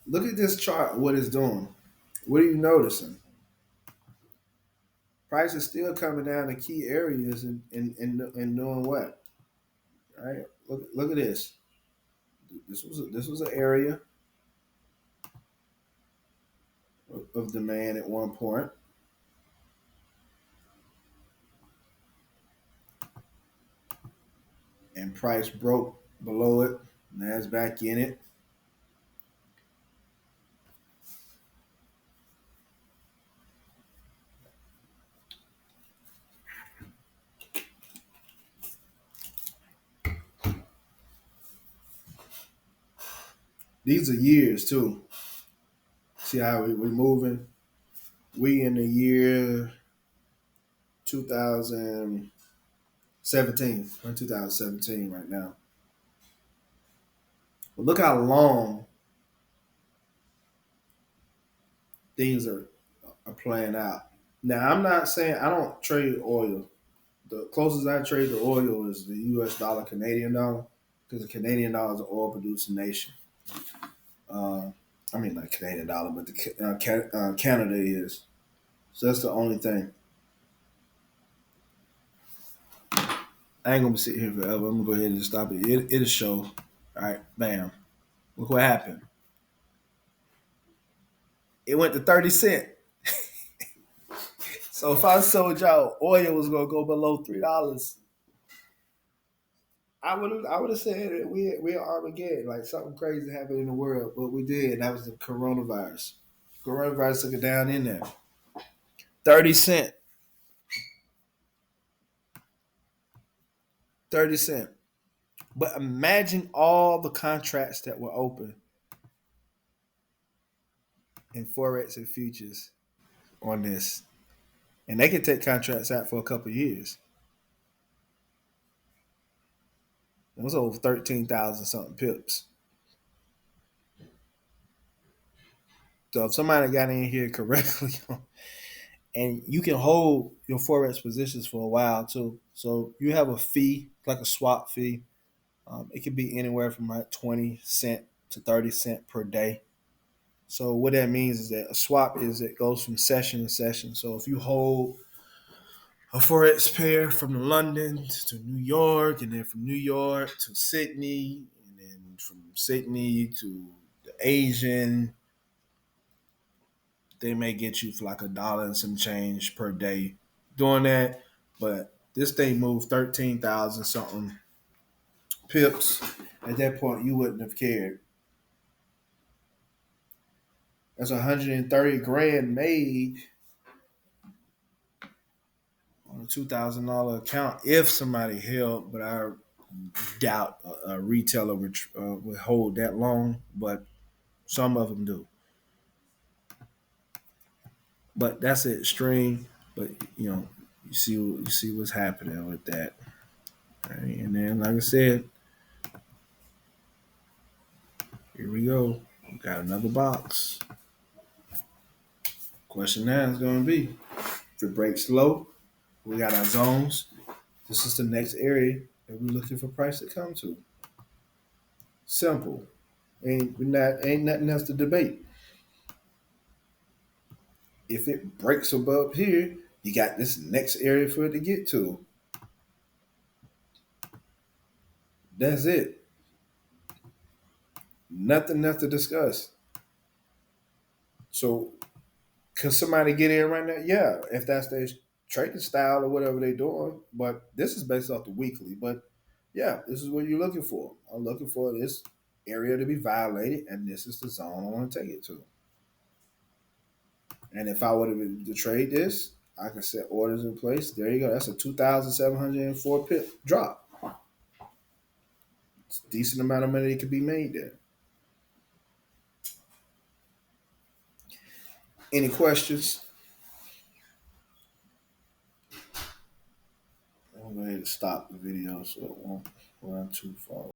Look at this chart, what it's doing. What are you noticing? Price is still coming down to key areas and doing what? Right? Look at this. This was an area of demand at one point. And price broke below it. Now it's back in it. These are years too. See how we're moving? We in the year 2017. We're in 2017 right now. But look how long things are playing out. Now I'm not saying I don't trade oil. The closest I trade to oil is the U.S. dollar, Canadian dollar, because the Canadian dollar is an oil producing nation. Uh, I mean, not Canadian dollar, but Canada is. So that's the only thing. I ain't gonna be sitting here forever. I'm gonna go ahead and stop it. It'll show. All right, bam. Look what happened. It went to 30 cents. So if I told y'all oil was gonna go below $3, I would have said that we're Armageddon, like something crazy happened in the world, but we did. That was the coronavirus. Coronavirus took it down in there. 30 cents. 30 cents. But imagine all the contracts that were open in Forex and futures on this. And they can take contracts out for a couple of years. It was over 13,000 something pips. So if somebody got in here correctly, and you can hold your Forex positions for a while too. So you have a fee, like a swap fee. It could be anywhere from like 20 cents to 30 cents per day. So what that means is that a swap is it goes from session to session. So if you hold a forex pair from London to New York, and then from New York to Sydney, and then from Sydney to the Asian, they may get you for like $1 and some change per day doing that. But this thing moved 13,000 something pips. At that point, you wouldn't have cared. That's 130 grand made on a $2,000 account if somebody held, but I doubt a retailer would hold that long, but some of them do. But that's an extreme. But you see what's happening with that. All right, and then, like I said, here we go. We got another box. Question now is going to be: if it breaks low, we got our zones. This is the next area that we're looking for price to come to. Simple. Ain't nothing else to debate. If it breaks above here, you got this next area for it to get to. That's it. Nothing else to discuss. So, could somebody get in right now? Yeah, if that's their trading style or whatever they're doing. But this is based off the weekly. But yeah, this is what you're looking for. I'm looking for this area to be violated, and this is the zone I want to take it to. And if I were to trade this, I can set orders in place. There you go. That's a 2,704 pip drop. It's a decent amount of money that could be made there. Any questions? I'm going to go ahead and stop the video so it won't run too far.